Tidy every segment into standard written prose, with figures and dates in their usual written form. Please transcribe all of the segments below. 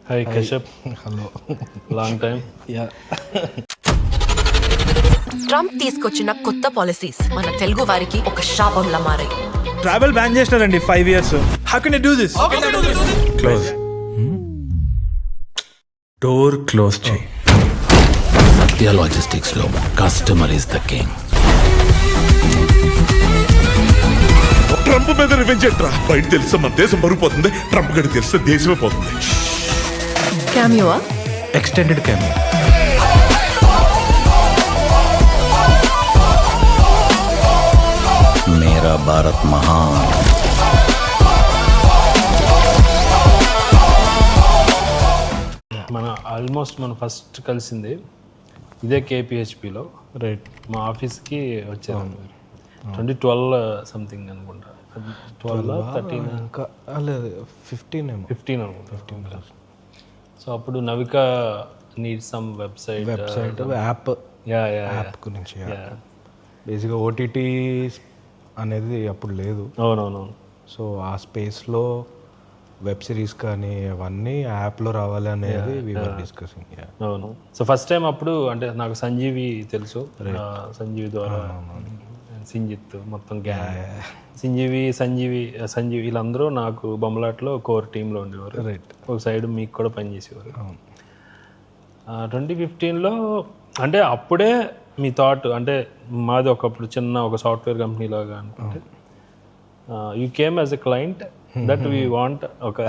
Hi Kashyap. Hello. Long time. Yeah. Trump తీసుకొచ్చిన కొత్త policies మన తెలుగు వారికి ఒక శాపంలా మారాయి. ట్రావెల్ బ్యాన్ చేసినారండి 5 years. How can you do this? Close. Door close చేయి. సత్య లాజిస్టిక్స్ లో customer is the king. Trump మీద రివెంజ్ ఏంట్రా? బయట తెలిస్తే మన దేశం బరువుపోతుంది, ట్రంప్ గడి తెలిస్తే దేశమే పోతుంది. క్యామియోవా? Extended camera. మేరా భారత్ మహాన్. మన ఆల్మోస్ట్ మనం ఫస్ట్ కలిసింది ఇదే కేపీహెచ్పిలో. రైట్. మా ఆఫీస్కి వచ్చారు 2012 సంథింగ్ అనుకుంటా. 12 13 ఇంకా లేదు 15 ఏమో. 15 అనుకుంటా. 15. సో అప్పుడు Navika need some website app yeah app గురించి. బేసిక్గా ఓటీటీ అనేది అప్పుడు లేదు. అవునవునవును. సో ఆ స్పేస్లో వెబ్ సిరీస్ కానీ అవన్నీ యాప్లో రావాలి అనేది వి వర్ డిస్కసింగ్. అవును. సో ఫస్ట్ టైం అప్పుడు అంటే నాకు సంజీవి తెలుసు. సంజీవి ద్వారా సింజిత్ మొత్తం సంజీవి వీళ్ళందరూ నాకు బొమ్మలాట్లో కోర్ టీంలో ఉండేవారు. రైట్. ఒక సైడ్ మీకు కూడా పనిచేసేవారు. 2015లో అంటే అప్పుడే మీ థాట్ అంటే మాది ఒకప్పుడు చిన్న ఒక సాఫ్ట్వేర్ కంపెనీ లాగా అనుకుంటే you came as a client that we want ఒక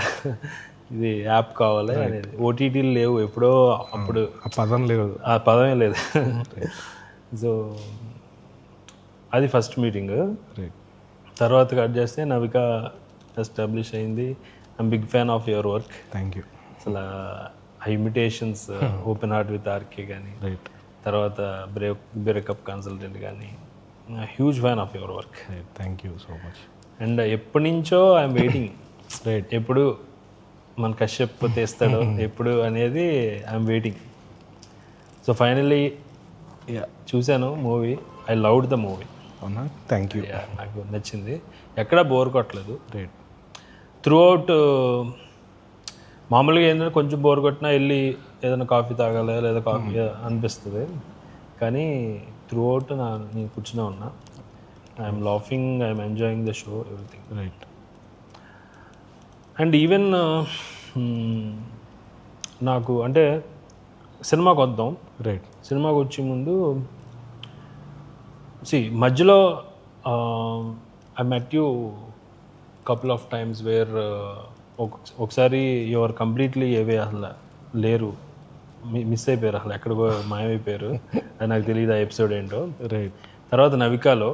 ఇది యాప్ కావాలి అనేది. ఓటీటీలు లేవు ఎప్పుడో అప్పుడు. ఆ పదం లేదు, ఆ పదమే లేదు. సో అది ఫస్ట్ మీటింగ్. తర్వాత కట్ చేస్తే నవిక ఎస్టాబ్లిష్ అయింది. I'm big fan of your work. Thank you. అసలు ఆ imitations open heart with RK కానీ, రైట్. తర్వాత బ్రేకప్ కన్సల్టెంట్ కానీ, huge fan of your work. Thank you so much. And ఎప్పటి నుంచో ఐఎమ్ వెయిటింగ్. రైట్. ఎప్పుడు మన కశ్యప్ తీస్తాడో ఎప్పుడు అనేది ఐఎమ్ వెయిటింగ్. సో ఫైనలీ చూశాను movie. I loved the movie. అవునా? Thank you. నాకు నచ్చింది. ఎక్కడ బోర్ కొట్టలేదు. రైట్. త్రూ అవుట్ మామూలుగా ఏంటంటే కొంచెం బోర్ కొట్టినా వెళ్ళి ఏదైనా కాఫీ తాగాలి లేదా కాఫీ అనిపిస్తుంది. కానీ త్రూ అవుట్ నేను కూర్చునే ఉన్నా. I'm laughing, I'm enjoying the show, everything. Right. And even నాకు అంటే సినిమాకి వద్దాం. రైట్. సినిమాకి వచ్చే ముందు మధ్యలో I met you couple of times where ఒకసారి యువర్ కంప్లీట్లీ ఏవే అసలు లేరు, మిస్ అయిపోయారు, అసలు ఎక్కడికో మాయమైపోయారు. అది నాకు తెలియదు ఆ ఎపిసోడ్ ఏంటో. రైట్. తర్వాత నవికాలో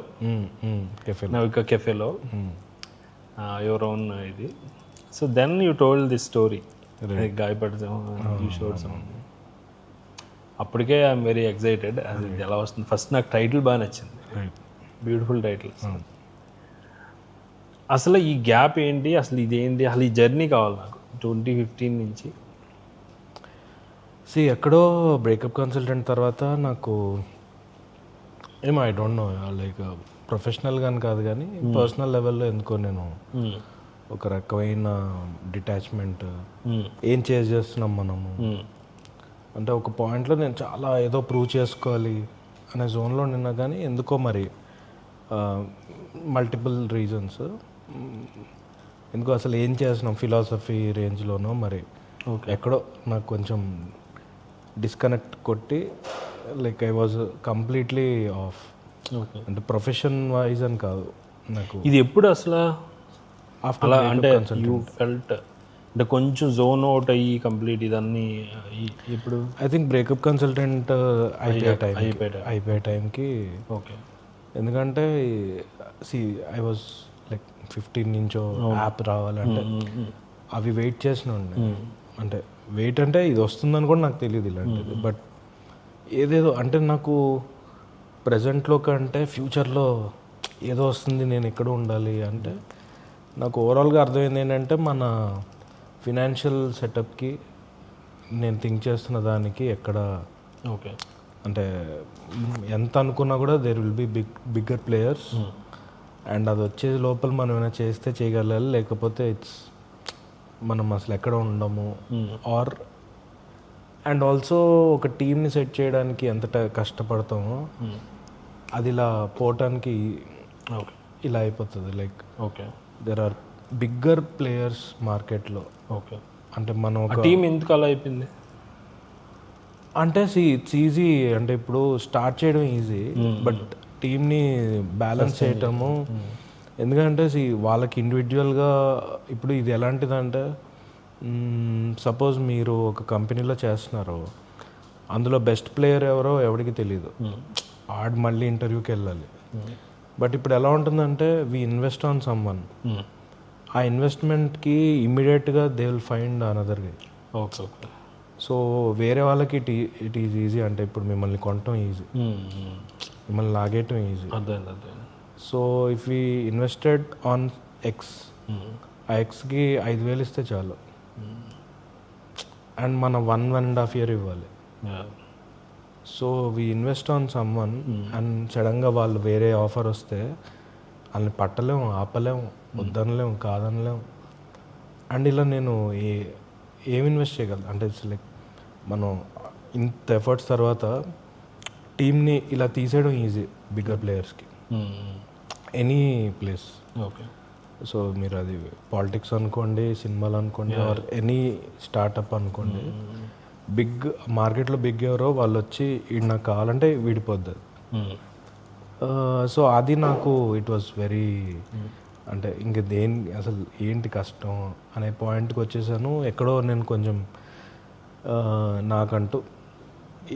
కెఫే. నవిక కెఫేలో యువర్ ఓన్ ఇది. So then you told this story. గాయపడతాం యూ షోడ్ సమ్. అప్పటికే ఐఎమ్ వెరీ ఎక్సైటెడ్. అది ఎలా వస్తుంది. ఫస్ట్ నాకు టైటిల్ బాగా నచ్చింది. Beautiful title. అసలు ఈ గ్యాప్ ఏంటి, అసలు ఇదేంటి, అసలు ఈ జర్నీ కావాలి నాకు 2015 నుంచి. ఎక్కడో బ్రేకప్ కన్సల్టెంట్ తర్వాత నాకు ఏమో I don't know, like professional కాదు కానీ పర్సనల్ లెవెల్లో ఎందుకో నేను ఒక రకమైన డిటాచ్మెంట్. ఏం చేస్తున్నాం మనము అంటే ఒక పాయింట్లో నేను చాలా ఏదో ప్రూవ్ చేసుకోవాలి అనే జోన్లో నిన్నా. కానీ ఎందుకో మరి మల్టిపుల్ రీజన్స్ ఎందుకో అసలు ఏం చేస్తున్నాం ఫిలాసఫీ రేంజ్లోనో మరి ఎక్కడో నాకు కొంచెం డిస్కనెక్ట్ కొట్టి like I was completely off. అంటే ప్రొఫెషన్ వైజ్ అని కాదు నాకు. ఇది ఎప్పుడు అసలు ఆఫ్టర్ అంటే యూ ఫెల్ట్ అంటే కొంచెం జోన్ అవుట్ అయ్యి కంప్లీట్ ఇదన్నీ ఇప్పుడు ఐ థింక్ బ్రేకప్ కన్సల్టెంట్ అయిపోయే టైంకి. ఓకే. ఎందుకంటే ఐ వాజ్ లైక్ 15 నుంచో యాప్ రావాలంటే అవి వెయిట్ చేసిన ఉండే. అంటే వెయిట్ అంటే ఇది వస్తుందని కూడా నాకు తెలియదు ఇలాంటిది. బట్ ఏదేదో అంటే నాకు ప్రజెంట్లో కంటే ఫ్యూచర్లో ఏదో వస్తుంది, నేను ఎక్కడ ఉండాలి అంటే నాకు ఓవరాల్గా అర్థమైంది ఏంటంటే మన ఫినాన్షియల్ సెటప్కి నేను థింక్ చేస్తున్న దానికి ఎక్కడ ఓకే అంటే ఎంత అనుకున్నా కూడా there will be bigger players. And అది వచ్చే లోపల మనం ఏమైనా చేస్తే చేయగలగాలి, లేకపోతే ఇట్స్ మనం అసలు ఎక్కడ ఉండము ఆర్ అండ్ ఆల్సో ఒక టీమ్ని సెట్ చేయడానికి ఎంత కష్టపడతామో అది ఇలా పోవటానికి ఇలా అయిపోతుంది. Like okay there are bigger players మార్కెట్లో. ఓకే అంటే మనం ఒక టీం ఎందుకు అలా అయిపోయింది అంటే ఇట్స్ ఈజీ. అంటే ఇప్పుడు స్టార్ట్ చేయడం ఈజీ, బట్ టీమ్ని బ్యాలెన్స్ చేయటము ఎందుకంటే వాళ్ళకి ఇండివిజువల్గా ఇప్పుడు ఇది ఎలాంటిదంటే సపోజ్ మీరు ఒక కంపెనీలో చేస్తున్నారు, అందులో బెస్ట్ ప్లేయర్ ఎవరో ఎవరికి తెలియదు, ఆడు మళ్ళీ ఇంటర్వ్యూకి వెళ్ళాలి. బట్ ఇప్పుడు ఎలా ఉంటుందంటే వీ ఇన్వెస్ట్ ఆన్ సమ్వన్, ఆ ఇన్వెస్ట్మెంట్కి ఇమ్మీడియట్గా they will find another way. Okay okay. So వేరే వాళ్ళకి ఇట్ ఈజ్ ఈజీ. అంటే ఇప్పుడు మిమ్మల్ని కొనటం ఈజీ, మిమ్మల్ని లాగేయటం ఈజీ. అదే అదే. So if we invested on X, ఆ ఎక్స్కి 5,000 ఇస్తే చాలు, అండ్ మనం 1.5 year ఇవ్వాలి. So we invest on someone and సడన్గా వాళ్ళు వేరే ఆఫర్ వస్తే వాళ్ళని పట్టలేము, ఆపలేము, వద్దనలేము, కాదనలేము. అండ్ ఇలా నేను ఏం ఇన్వెస్ట్ చేయగలను అంటే ఇట్స్ లైక్ మనం ఇంత ఎఫర్ట్స్ తర్వాత టీమ్ని ఇలా తీసేయడం ఈజీ బిగ్గర్ ప్లేయర్స్కి, ఎనీ ప్లేస్. ఓకే. సో మీరు అది పాలిటిక్స్ అనుకోండి, సినిమాలు అనుకోండి, ఆర్ ఎనీ స్టార్టప్ అనుకోండి, బిగ్ మార్కెట్లో బిగ్ ఎవరో వాళ్ళు వచ్చి ఇది నాకు కావాలంటే విడిపోద్ది. సో అది నాకు ఇట్ వాస్ వెరీ అంటే ఇంక అసలు ఏంటి కష్టం అనే పాయింట్కి వచ్చేసాను. ఎక్కడో నేను కొంచెం నాకంటూ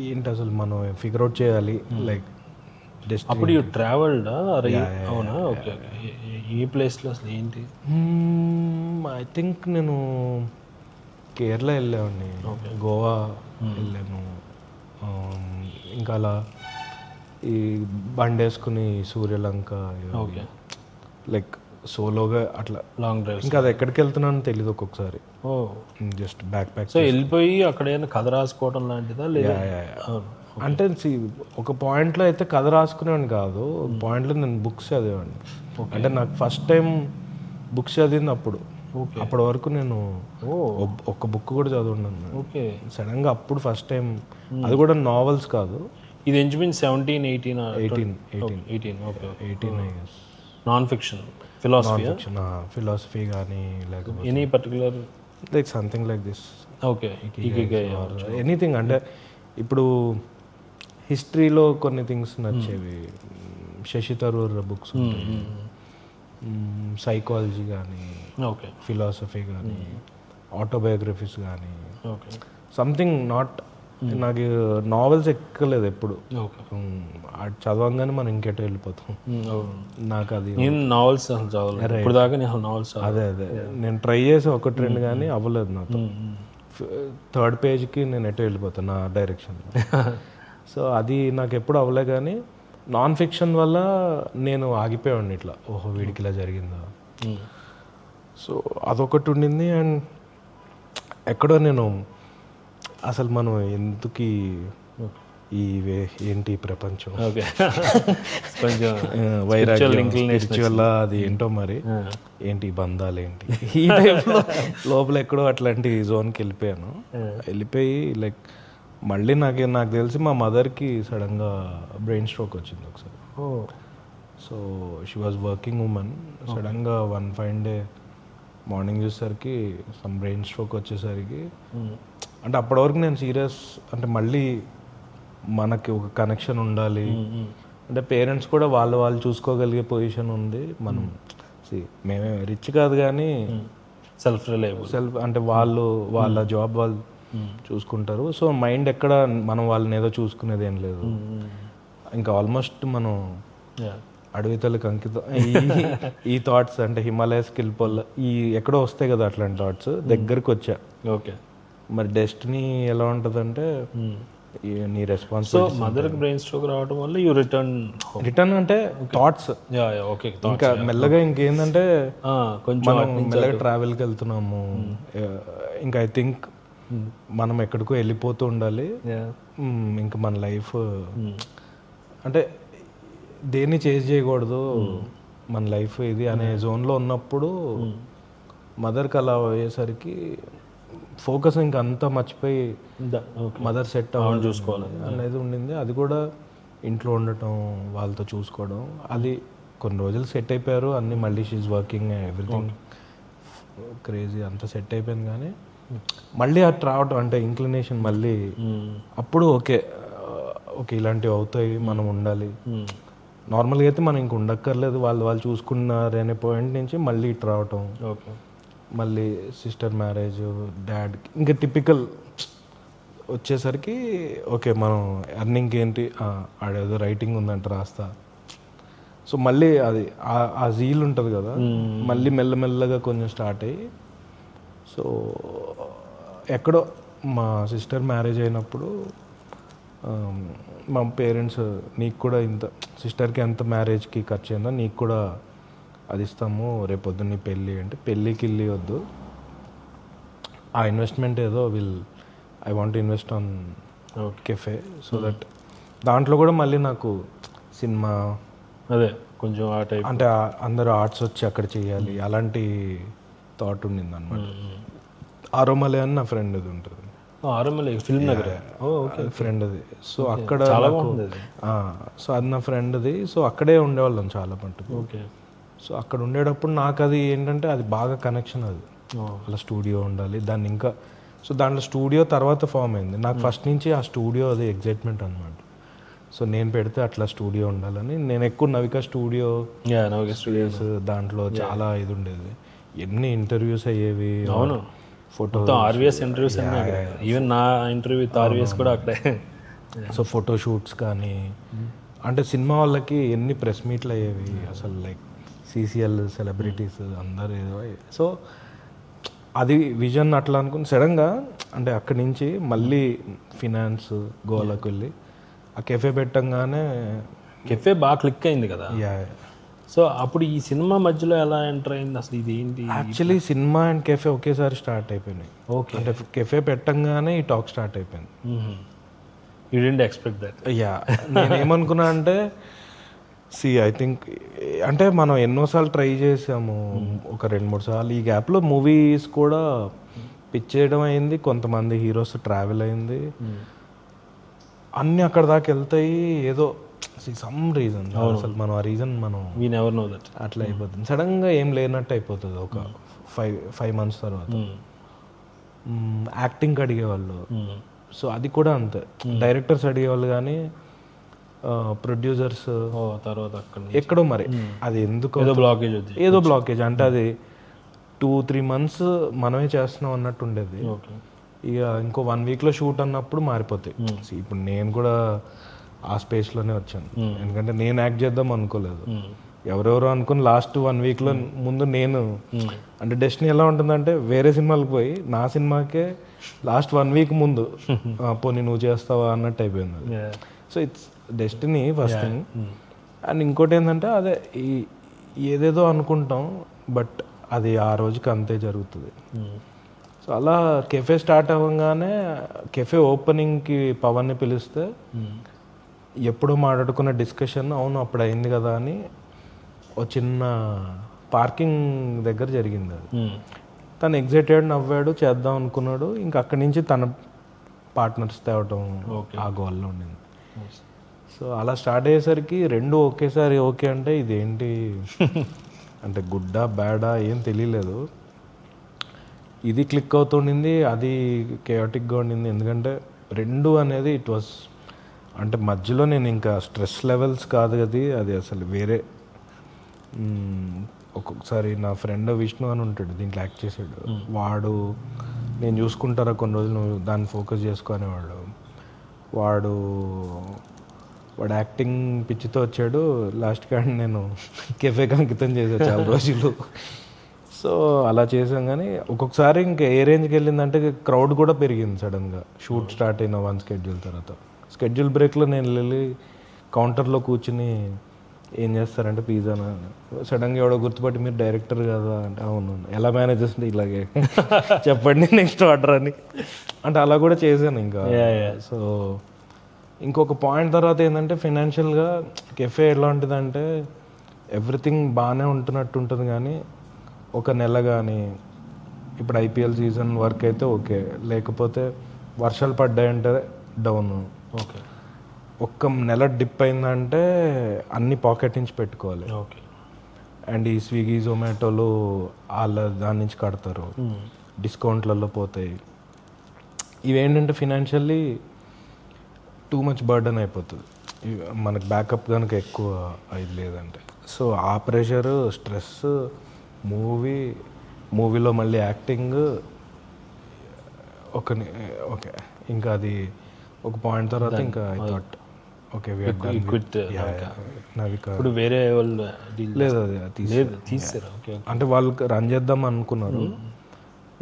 ఏంటి అసలు మనం ఫిగర్ అవుట్ చేయాలి. లైక్ అప్పుడు యూ ట్రావెల్డ్? అవునా? Okay okay. ఈ ప్లేస్లో అసలు ఏంటి? ఐ థింక్ నేను కేరళ వెళ్ళామండి, గోవా వెళ్ళాను, ఇంకా అలా ఈ బండి వేసుకుని సూర్యలంక, లైక్ సోలోగా అట్లా లాంగ్ డ్రైవ్. ఇంకా అది ఎక్కడికి వెళ్తున్నానో తెలియదు ఒక్కొక్కసారి. Just back pack. సో వెళ్ళిపోయి అక్కడ ఏమైనా కథ రాసుకోవడం లాంటిదా లేదా? అంటే ఒక పాయింట్లో అయితే కథ రాసుకునేవాడిని కాదు, పాయింట్లో నేను బుక్స్ చదివేవాడిని. అంటే నాకు ఫస్ట్ టైం బుక్స్ చదివింది అప్పుడు. అప్పటి వరకు నేను ఒక్క బుక్ కూడా చదువున్నాను. ఓకే. సడన్గా అప్పుడు ఫస్ట్ టైం, అది కూడా నావెల్స్ కాదు. ఇది ఇంచుమించు 17, 18. 18. Okay. 18 I guess. Non fiction, philosophy కానీ లేకపోతే any particular like something like this. Okay. Anything. అంటే ఇప్పుడు హిస్టరీలో కొన్ని థింగ్స్ నచ్చేవి, శశి థరూర్ బుక్స్ ఉంటాయి, సైకాలజీ కానీ, ఓకే, ఫిలాసఫీ కానీ, ఆటోబయోగ్రఫీస్ కానీ, ఓకే, సంథింగ్ నాట్. నాకు నావెల్స్ ఎక్కలేదు ఎప్పుడు. అది చదవంగానే మనం ఇంకెటో వెళ్ళిపోతాం. నాకు అది నేను నావెల్స్ అసలు చదవలేదు ఇప్పుడు దాకా. నేను నావెల్స్ అదే నేను ట్రై చేసి 1-2 కానీ అవ్వలేదు నాతో. 3rd పేజ్కి నేను ఎటో వెళ్ళిపోతాను నా డైరెక్షన్లో. సో అది నాకు ఎప్పుడు అవ్వలే. కానీ నాన్ ఫిక్షన్ వల్ల నేను ఆగిపోయాను ఇట్లా, ఓహో వీడికి ఇలా జరిగిందా. సో అదొకటి ఉండింది. అండ్ ఎక్కడో నేను అసలు మనం ఎందుకు ఏంటి ప్రపంచం, కొంచెం వైరాగ్యం, స్పిరిచువల్ అది ఏంటో మరి, ఏంటి బంధాలు ఏంటి, ఈ టైంలో లోపల ఎక్కడో అట్లాంటి జోన్కి వెళ్ళిపోయి లైక్ మళ్ళీ నాకు తెలిసి మా మదర్కి సడన్గా బ్రెయిన్ స్ట్రోక్ వచ్చింది ఒకసారి. So she was working women. సడన్గా వన్ ఫైన్ డే మార్నింగ్ చూసేసరికి సమ్ బ్రెయిన్ స్ట్రోక్ వచ్చేసరికి, అంటే అప్పటి వరకు నేను సీరియస్, అంటే మళ్ళీ మనకి ఒక కనెక్షన్ ఉండాలి, అంటే పేరెంట్స్ కూడా వాళ్ళు చూసుకోగలిగే పొజిషన్ ఉంది. మనం మేమే రిచ్ కాదు కానీ సెల్ఫ్ అంటే వాళ్ళ జాబ్ వాళ్ళు చూసుకుంటారు. సో మైండ్ ఎక్కడ మనం వాళ్ళని ఏదో చూసుకునేది ఏం లేదు. ఇంకా ఆల్మోస్ట్ మనం అడవి తల్లికి అంకితం ఈ థాట్స్, అంటే హిమాలయస్కి వెళ్ళిపోలే ఈ ఎక్కడో వస్తాయి కదా అట్లాంటి థాట్స్, దగ్గరికి వచ్చా. ఓకే. మరి డెస్టినీ ఎలా ఉంటుందంటే నీ రెస్పాన్సిబిలిటీ. మదర్కి బ్రెయిన్ స్ట్రోక్ రావడం వల్ల యూ రిటర్న్ అంటే థాట్స్. ఓకే. ఇంకా మెల్లగా ఇంకేందంటే మనం మెల్లగా ట్రావెల్కి వెళ్తున్నాము. ఇంకా ఐ థింక్ మనం ఎక్కడికో వెళ్ళిపోతూ ఉండాలి. ఇంకా మన లైఫ్ అంటే దేన్ని చేంజ్ చేయకూడదు, మన లైఫ్ ఇది అనే జోన్లో ఉన్నప్పుడు మదర్కి అలా అయ్యేసరికి ఫోకస్ ఇంకా అంతా మర్చిపోయి మదర్ సెట్ అవ్వాలి చూసుకోవాలి అనేది ఉండింది. అది కూడా ఇంట్లో ఉండటం, వాళ్ళతో చూసుకోవడం, అది కొన్ని రోజులు సెట్ అయిపోయారు అన్నీ. మళ్ళీ షీఈ్ వర్కింగ్, ఎవ్రీథింగ్ క్రేజీ అంతా సెట్ అయిపోయింది. కానీ మళ్ళీ అటు రావటం అంటే ఇంక్లినేషన్ మళ్ళీ అప్పుడు ఓకే ఇలాంటివి అవుతాయి, మనం ఉండాలి. నార్మల్గా అయితే మనం ఇంక ఉండక్కర్లేదు, వాళ్ళు చూసుకున్నారు అనే పాయింట్ నుంచి మళ్ళీ ఇటు రావటం. మళ్ళీ సిస్టర్ మ్యారేజ్, డాడ్ ఇంకా టిపికల్ వచ్చేసరికి ఓకే మనం ఎర్నింగ్కి ఏంటి, ఆడేదో రైటింగ్ ఉందంట రాస్తా. సో మళ్ళీ అది ఆ జీల్ ఉంటుంది కదా, మళ్ళీ మెల్లమెల్లగా కొంచెం స్టార్ట్ అయ్యి. సో ఎక్కడో మా సిస్టర్ మ్యారేజ్ అయినప్పుడు మా పేరెంట్స్, నీకు కూడా ఇంత సిస్టర్కి ఎంత మ్యారేజ్కి ఖర్చు అయిందో నీకు కూడా అది ఇస్తాము రేపొద్దు నీ పెళ్ళి అంటే, పెళ్ళికి వెళ్ళి వద్దు, ఆ ఇన్వెస్ట్మెంట్ ఏదో I want invest on cafe. So that దాంట్లో కూడా మళ్ళీ నాకు సినిమా అదే కొంచెం ఆ టైప్ అంటే అందరూ ఆర్ట్స్ వచ్చి అక్కడ చేయాలి అలాంటి థాట్ ఉండింది అనమాట. ఆరోమలే అని నా ఫ్రెండ్ అది ఉంటుంది, ఫిల్మ్ నగర్ ఫ్రెండ్ అది. సో అక్కడ సో అది నా ఫ్రెండ్ది. సో అక్కడే ఉండేవాళ్ళం చాలా మటుకు. ఓకే. సో అక్కడ ఉండేటప్పుడు నాకు అది ఏంటంటే అది బాగా కనెక్షన్, అది అలా స్టూడియో ఉండాలి దాన్ని ఇంకా. సో దాంట్లో స్టూడియో తర్వాత ఫామ్ అయింది. నాకు ఫస్ట్ నుంచి ఆ స్టూడియో అది ఎగ్జైట్మెంట్ అనమాట. సో నేను పెడితే అట్లా స్టూడియో ఉండాలని. నేను ఎక్కువ నవిక స్టూడియోస్ దాంట్లో చాలా ఇది ఉండేది, ఎన్ని ఇంటర్వ్యూస్ అయ్యేవి. అవును, ఫోటో ఆర్వీఎస్ ఇంటర్వ్యూస్ అన్నీ ఈవెన్ నా ఇంటర్వ్యూ విత్ ఆర్వీఎస్ కూడా అక్కడే. సో ఫోటో షూట్స్ కానీ అంటే సినిమా వాళ్ళకి ఎన్ని ప్రెస్ మీట్లు అయ్యేవి అసలు, లైక్ CCL సెలబ్రిటీస్ అందరు ఏదో. సో అది విజన్ అట్లా అనుకుని సడన్గా అంటే అక్కడి నుంచి మళ్ళీ ఫినాన్స్ గోవాకి వెళ్ళి ఆ కెఫే పెట్టంగానే కెఫే బాగా క్లిక్ అయింది కదా. సో అప్పుడు ఈ సినిమా మధ్యలో ఎలా ఎంటర్ అయింది అసలు, ఇది ఏంటి? యాక్చువల్లీ సినిమా అండ్ కెఫే ఒకేసారి స్టార్ట్ అయిపోయినాయి. ఓకే, అంటే కెఫే పెట్టంగానే ఈ టాక్ స్టార్ట్ అయిపోయింది. You didn't expect that? నేనేమనుకున్నా అంటే ఐ థింక్ అంటే మనం ఎన్నోసార్లు ట్రై చేసాము, ఒక 2-3 సార్లు. ఈ గ్యాప్లో మూవీస్ కూడా పిచ్ చేయడం అయింది, కొంతమంది హీరోస్ ట్రావెల్ అయింది, అన్నీ అక్కడ దాకా వెళ్తాయి. ఏదో సమ్ రీజన్, అసలు మనం ఆ రీజన్ మనం వీ నెవర్ నో దట్. అట్లా అయిపోతుంది సడన్గా, ఏం లేనట్టు అయిపోతుంది. ఒక 5 months తర్వాత యాక్టింగ్కి అడిగేవాళ్ళు. సో అది కూడా అంతే, డైరెక్టర్స్ అడిగేవాళ్ళు కానీ ప్రొడ్యూసర్స్ తర్వాత అక్కడ ఎక్కడో మరి అది ఎందుకు ఏదో బ్లాకేజ్ అంటే అది 2-3 months మనమే చేస్తున్నాం అన్నట్టు ఉండేది. ఇక ఇంకో 1 weekలో షూట్ అన్నప్పుడు మారిపోతాయి. ఇప్పుడు నేను కూడా ఆ స్పేస్లోనే వచ్చాను, ఎందుకంటే నేను యాక్ట్ చేద్దాం అనుకోలేదు, ఎవరెవరో అనుకుని లాస్ట్ 1 weekలో ముందు నేను అంటే డెస్టినీ ఎలా ఉంటుందంటే వేరే సినిమాలకు పోయి నా సినిమాకే లాస్ట్ 1 week ముందు పోనీ నువ్వు చేస్తావా అన్నట్టు అయిపోయింది. So it's destiny first thing. And ఇంకోటి ఏంటంటే అదే ఏదేదో అనుకుంటాం, బట్ అది ఆ రోజుకి అంతే జరుగుతుంది. సో అలా కెఫే స్టార్ట్ అవ్వగానే కెఫే ఓపెనింగ్కి పవన్ని పిలిస్తే ఎప్పుడో మాట్లాడుకున్న డిస్కషన్, అవును అప్పుడు అయింది కదా అని ఒక చిన్న పార్కింగ్ దగ్గర జరిగింది. అది తను ఎగ్జైటెడ్ నవ్వాడు, చేద్దాం అనుకున్నాడు. ఇంకా అక్కడి నుంచి తన పార్ట్నర్స్ తేవటం ఆ గోల్లో ఉండింది. సో అలా స్టార్ట్ అయ్యేసరికి 2 ఒకేసారి ఓకే అంటే ఇదేంటి అంటే గుడ్డా బ్యాడా ఏం తెలియలేదు. ఇది క్లిక్ అవుతుండింది, అది కేయాటిక్గా ఉండింది. ఎందుకంటే 2 అనేది ఇట్ వాస్ అంటే మధ్యలో నేను ఇంకా స్ట్రెస్ లెవెల్స్ కాదు కదా, అది అసలు వేరే. ఒక్కొక్కసారి నా ఫ్రెండ్ విష్ణు అని ఉంటాడు, దీంట్లో యాక్ట్ చేసాడు, వాడు నేను చూసుకుంటారా కొన్ని రోజులు నువ్వు దాన్ని ఫోకస్ చేసుకునేవాడు. వాడు యాక్టింగ్ పిచ్చితో వచ్చాడు, లాస్ట్ కాడ నేను కెఫేకి అంకితం చేశాను చాలా రోజులు. సో అలా చేసాం. కానీ ఒక్కొక్కసారి ఇంకా ఏ రేంజ్కి వెళ్ళిందంటే క్రౌడ్ కూడా పెరిగింది సడన్గా. షూట్ స్టార్ట్ అయిన 1 schedule తర్వాత, స్కెడ్యూల్ బ్రేక్లో నేను వెళ్ళి కౌంటర్లో కూర్చుని ఏం చేస్తారంటే పిజ్జానా, సడన్గా ఎవడో గుర్తుపట్టి మీరు డైరెక్టర్ కదా అంటే అవును, ఎలా మేనేజ్ చేస్తుంటే ఇలాగే చెప్పండి నెక్స్ట్ ఆర్డర్ అని అంటే అలా కూడా చేశాను ఇంకా. సో ఇంకొక పాయింట్ తర్వాత ఏంటంటే ఫినాన్షియల్గా కెఫే ఎలాంటిదంటే ఎవ్రీథింగ్ బాగానే ఉంటున్నట్టు ఉంటుంది, కానీ ఒక నెల కానీ ఇప్పుడు ఐపీఎల్ సీజన్ వరకు అయితే ఓకే, లేకపోతే వర్షాలు పడ్డాయంటే డౌన్. ఓకే ఒక్క నెల డిప్ అయిందంటే అన్ని పాకెట్ నుంచి పెట్టుకోవాలి. ఓకే. అండ్ ఈ స్విగ్గీ జొమాటోలు వాళ్ళ దాని నుంచి కడతారు, డిస్కౌంట్లలో పోతాయి. ఇవేంటంటే ఫినాన్షియల్లీ టూ మచ్ బర్డన్ అయిపోతుంది మనకు, బ్యాకప్ కనుక ఎక్కువ ఇది లేదంటే. సో ఆ ప్రెషరు, స్ట్రెస్, మూవీలో మళ్ళీ యాక్టింగ్ ఓకే, ఇంకా అది ఒక పాయింట్ తర్వాత ఇంకా ఐ థాట్ ఓకే నవిక ఇప్పుడు వేరే వాళ్ళు లేదు, అది తీసారు. ఓకే. అంటే వాళ్ళు రన్ చేద్దాం అనుకున్నారు,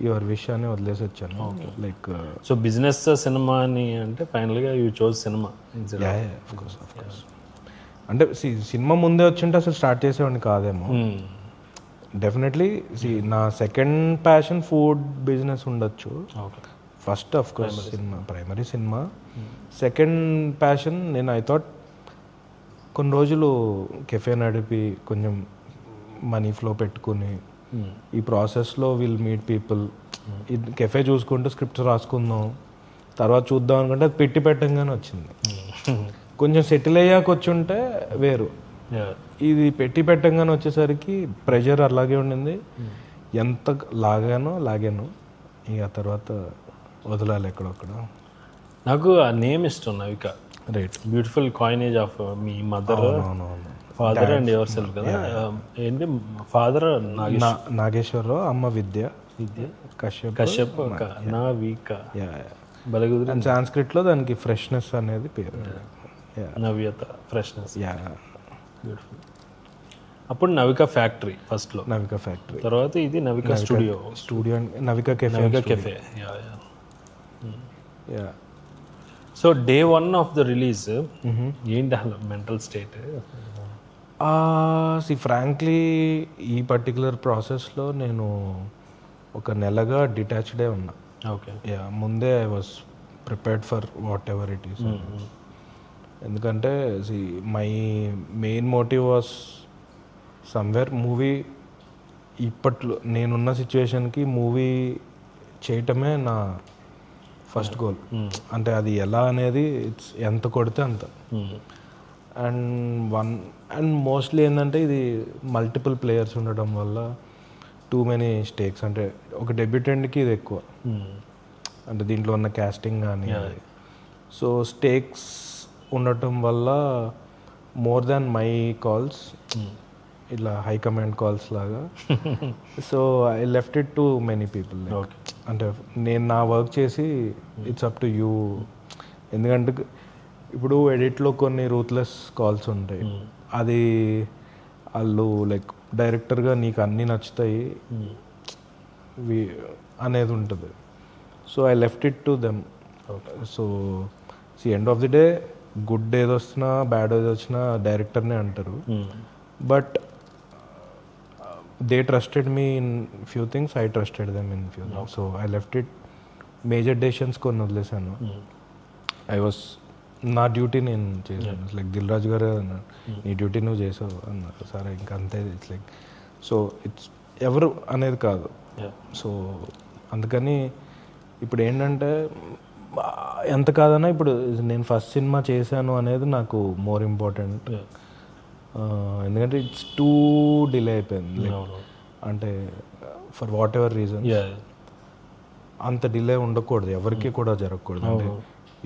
యువర్ విష్ అని వదిలేసి వచ్చాను. లైక్ సో బిజినెస్ సినిమా అని అంటే ఫైనల్గా you chose cinema. Of course అంటే సినిమా ముందే వచ్చింటే అసలు స్టార్ట్ చేసేవాడిని కాదేమో. డెఫినెట్లీ నా సెకండ్ ప్యాషన్ ఫుడ్ బిజినెస్ ఉండొచ్చు. First of course cinema, primary cinema. Second passion నేను ఐ థాట్ కొన్ని రోజులు కెఫే నడిపి కొంచెం మనీ ఫ్లో పెట్టుకుని ఈ ప్రాసెస్లో విల్ మీట్ పీపుల్, ఇది కెఫే చూసుకుంటూ స్క్రిప్ట్స్ రాసుకుందాం, తర్వాత చూద్దాం అనుకుంటే అది పెట్టి పెట్టంగానే వచ్చింది. కొంచెం సెటిల్ అయ్యాక వచ్చుంటే వేరు, ఇది పెట్టి పెట్టంగానే వచ్చేసరికి ప్రెషర్ అలాగే ఉండింది. ఎంత లాగాను ఇక తర్వాత వదలాలి ఎక్కడొక్కడ. నాకు ఆ నేమ్ ఇష్టం Navika. Right. Beautiful coinage of మీ mother, father and yourself కదా. ఏంటి ఫాదర్ నాగేశ్వరరావు, అమ్మ విద్య కశ్యప్ నవిక. బలగుది. అండ్ సాంస్క్రిట్లో దానికి ఫ్రెష్నెస్ అనేది పేరు, నవ్యత, ఫ్రెష్నెస్. బ్యూటిఫుల్. అప్పుడు నవిక ఫ్యాక్టరీ ఫస్ట్లో, నవిక ఫ్యాక్టరీ, తర్వాత ఇది Navika studio Navika cafe. So day 1 of the release ఏంటి అసలు మెంటల్ స్టేట్? ఫ్రాంక్లీ ఈ పర్టికులర్ ప్రాసెస్లో నేను ఒక నెలగా డిటాచ్డే ఉన్నా. ఓకే. ముందే I was prepared for whatever it is. ఎందుకంటే my main motive was somewhere movie. ఇప్పట్లో నేనున్న సిచ్యువేషన్కి మూవీ చేయటమే నా ఫస్ట్ గోల్. అంటే అది ఎలా అనేది ఇట్స్ ఎంత కొడితే అంత. అండ్ మోస్ట్లీ ఏంటంటే ఇది మల్టిపుల్ ప్లేయర్స్ ఉండడం వల్ల టూ మెనీ స్టేక్స్. అంటే ఒక డెబ్యూటెంట్కి ఇది ఎక్కువ, అంటే దీంట్లో ఉన్న క్యాస్టింగ్ కానీ. సో స్టేక్స్ ఉండటం వల్ల మోర్ దాన్ మై కాల్స్, ఇట్లా హై కమాండ్ కాల్స్ లాగా. So I left it to many people. అంటే నేను నా వర్క్ చేసి ఇట్స్ అప్ టు యూ. ఎందుకంటే ఇప్పుడు ఎడిట్లో కొన్ని రూత్లెస్ కాల్స్ ఉంటాయి, అది వాళ్ళు లైక్ డైరెక్టర్గా నీకు అన్నీ నచ్చుతాయి అనేది ఉంటుంది. So I left it to them. So end of the day good ఏది వచ్చినా బ్యాడ్ ఏది వచ్చినా డైరెక్టర్నే అంటారు. But they trusted me in few things, I trusted them in few things. So I left it. Major decisions కొన్ని వదిలేసాను. I was నా duty నేను చేశాను. లైక్ దిల్ రాజు గారు అన్నారు, నీ డ్యూటీ నువ్వు చేసావు అన్నారు. సరే ఇంకా అంతే. ఇట్స్ లైక్ సో ఇట్స్ ఎవరు అనేది కాదు. సో అందుకని ఇప్పుడు ఏంటంటే ఎంత కాదన్నా ఇప్పుడు నేను ఫస్ట్ సినిమా చేశాను అనేది నాకు మోర్ ఇంపార్టెంట్. ఎందుకంటే ఇట్స్ టూ డిలే అయిపోయింది. అంటే ఫర్ వాట్ ఎవర్ రీజన్ అంత డిలే ఉండకూడదు, ఎవరికి కూడా జరగకూడదు. అంటే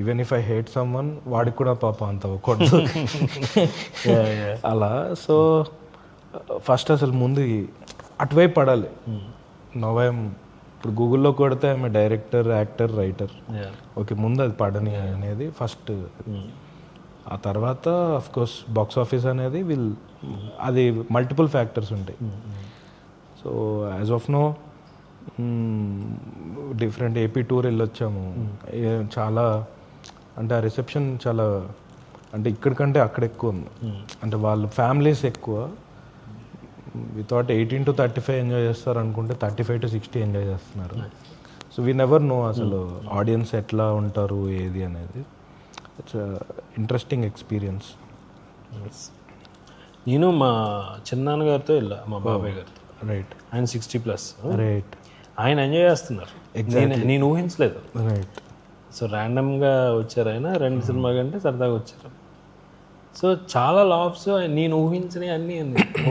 even if I hate someone, వాడికి కూడా పాప అంత అవ్వకూడదు అలా. సో ఫస్ట్ అసలు ముందు అటువైపు పడాలి. నోవేం ఇప్పుడు గూగుల్లో కొడితే ఆమె డైరెక్టర్, యాక్టర్, రైటర్. ఓకే, ముందు అది పడని అనేది ఫస్ట్. ఆ తర్వాత అఫ్ కోర్స్ బాక్స్ ఆఫీస్ అనేది అది మల్టిపుల్ ఫ్యాక్టర్స్ ఉంటాయి. So as of now different AP tour వెళ్ళొచ్చాము. చాలా అంటే ఆ రిసెప్షన్ చాలా, అంటే ఇక్కడికంటే అక్కడ ఎక్కువ ఉంది. అంటే వాళ్ళు ఫ్యామిలీస్ ఎక్కువ. వితౌట్ 18 to 35 ఎంజాయ్ చేస్తారు అనుకుంటే 35 to 60 ఎంజాయ్ చేస్తున్నారు. సో వీ నెవర్ నో అసలు ఆడియన్స్ ఎట్లా ఉంటారు ఏది అనేది. It's interesting experience. నేను మా చిన్నాన్నగారితో వెళ్ళా, మా బాబాయ్ గారితో. రైట్. ఆయన 60+. రైట్. ఆయన ఎంజాయ్ చేస్తున్నారు. నేను ఊహించలేదు. రైట్. సో ర్యాండమ్గా వచ్చారు ఆయన 2 సినిమా కంటే సరదాగా వచ్చారు. సో చాలా లాఫ్స్ నేను ఊహించినవి అన్నీ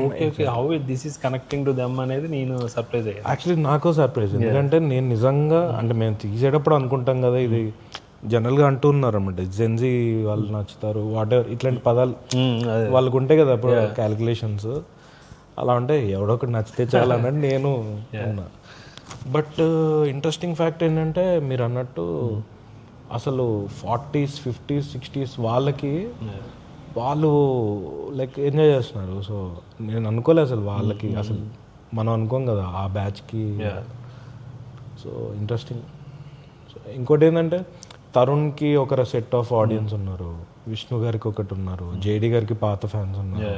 okay how this is connecting to them అనేది నేను సర్ప్రైజ్ అయ్యాను. యాక్చువల్లీ నాకు సర్ప్రైజ్, ఎందుకంటే నేను నిజంగా అంటే మేము తీసేటప్పుడు అనుకుంటాం కదా ఇది జనరల్గా అంటూ ఉన్నారు అనమాట, జెన్జీ వాళ్ళు నచ్చుతారు వాట్ ఎవర్ ఇట్లాంటి పదాలు వాళ్ళకు ఉంటాయి కదా అప్పుడు క్యాలిక్యులేషన్స్, అలా ఉంటే ఎవడో ఒకటి నచ్చితే చాలా అన్నట్టు నేను ఉన్నా. బట్ ఇంట్రెస్టింగ్ ఫ్యాక్ట్ ఏంటంటే మీరు అన్నట్టు అసలు 40s 50s 60s వాళ్ళకి వాళ్ళు లైక్ ఎంజాయ్ చేస్తున్నారు. సో నేను అనుకోలేదు అసలు వాళ్ళకి, అసలు మనం అనుకోం కదా ఆ బ్యాచ్కి. So interesting. సో ఇంకోటి ఏంటంటే తరుణ్కి ఒక సెట్ ఆఫ్ ఆడియన్స్ ఉన్నారు, విష్ణు గారికి ఒకటి ఉన్నారు, జేడి గారికి పాత ఫ్యాన్స్ ఉన్నారు,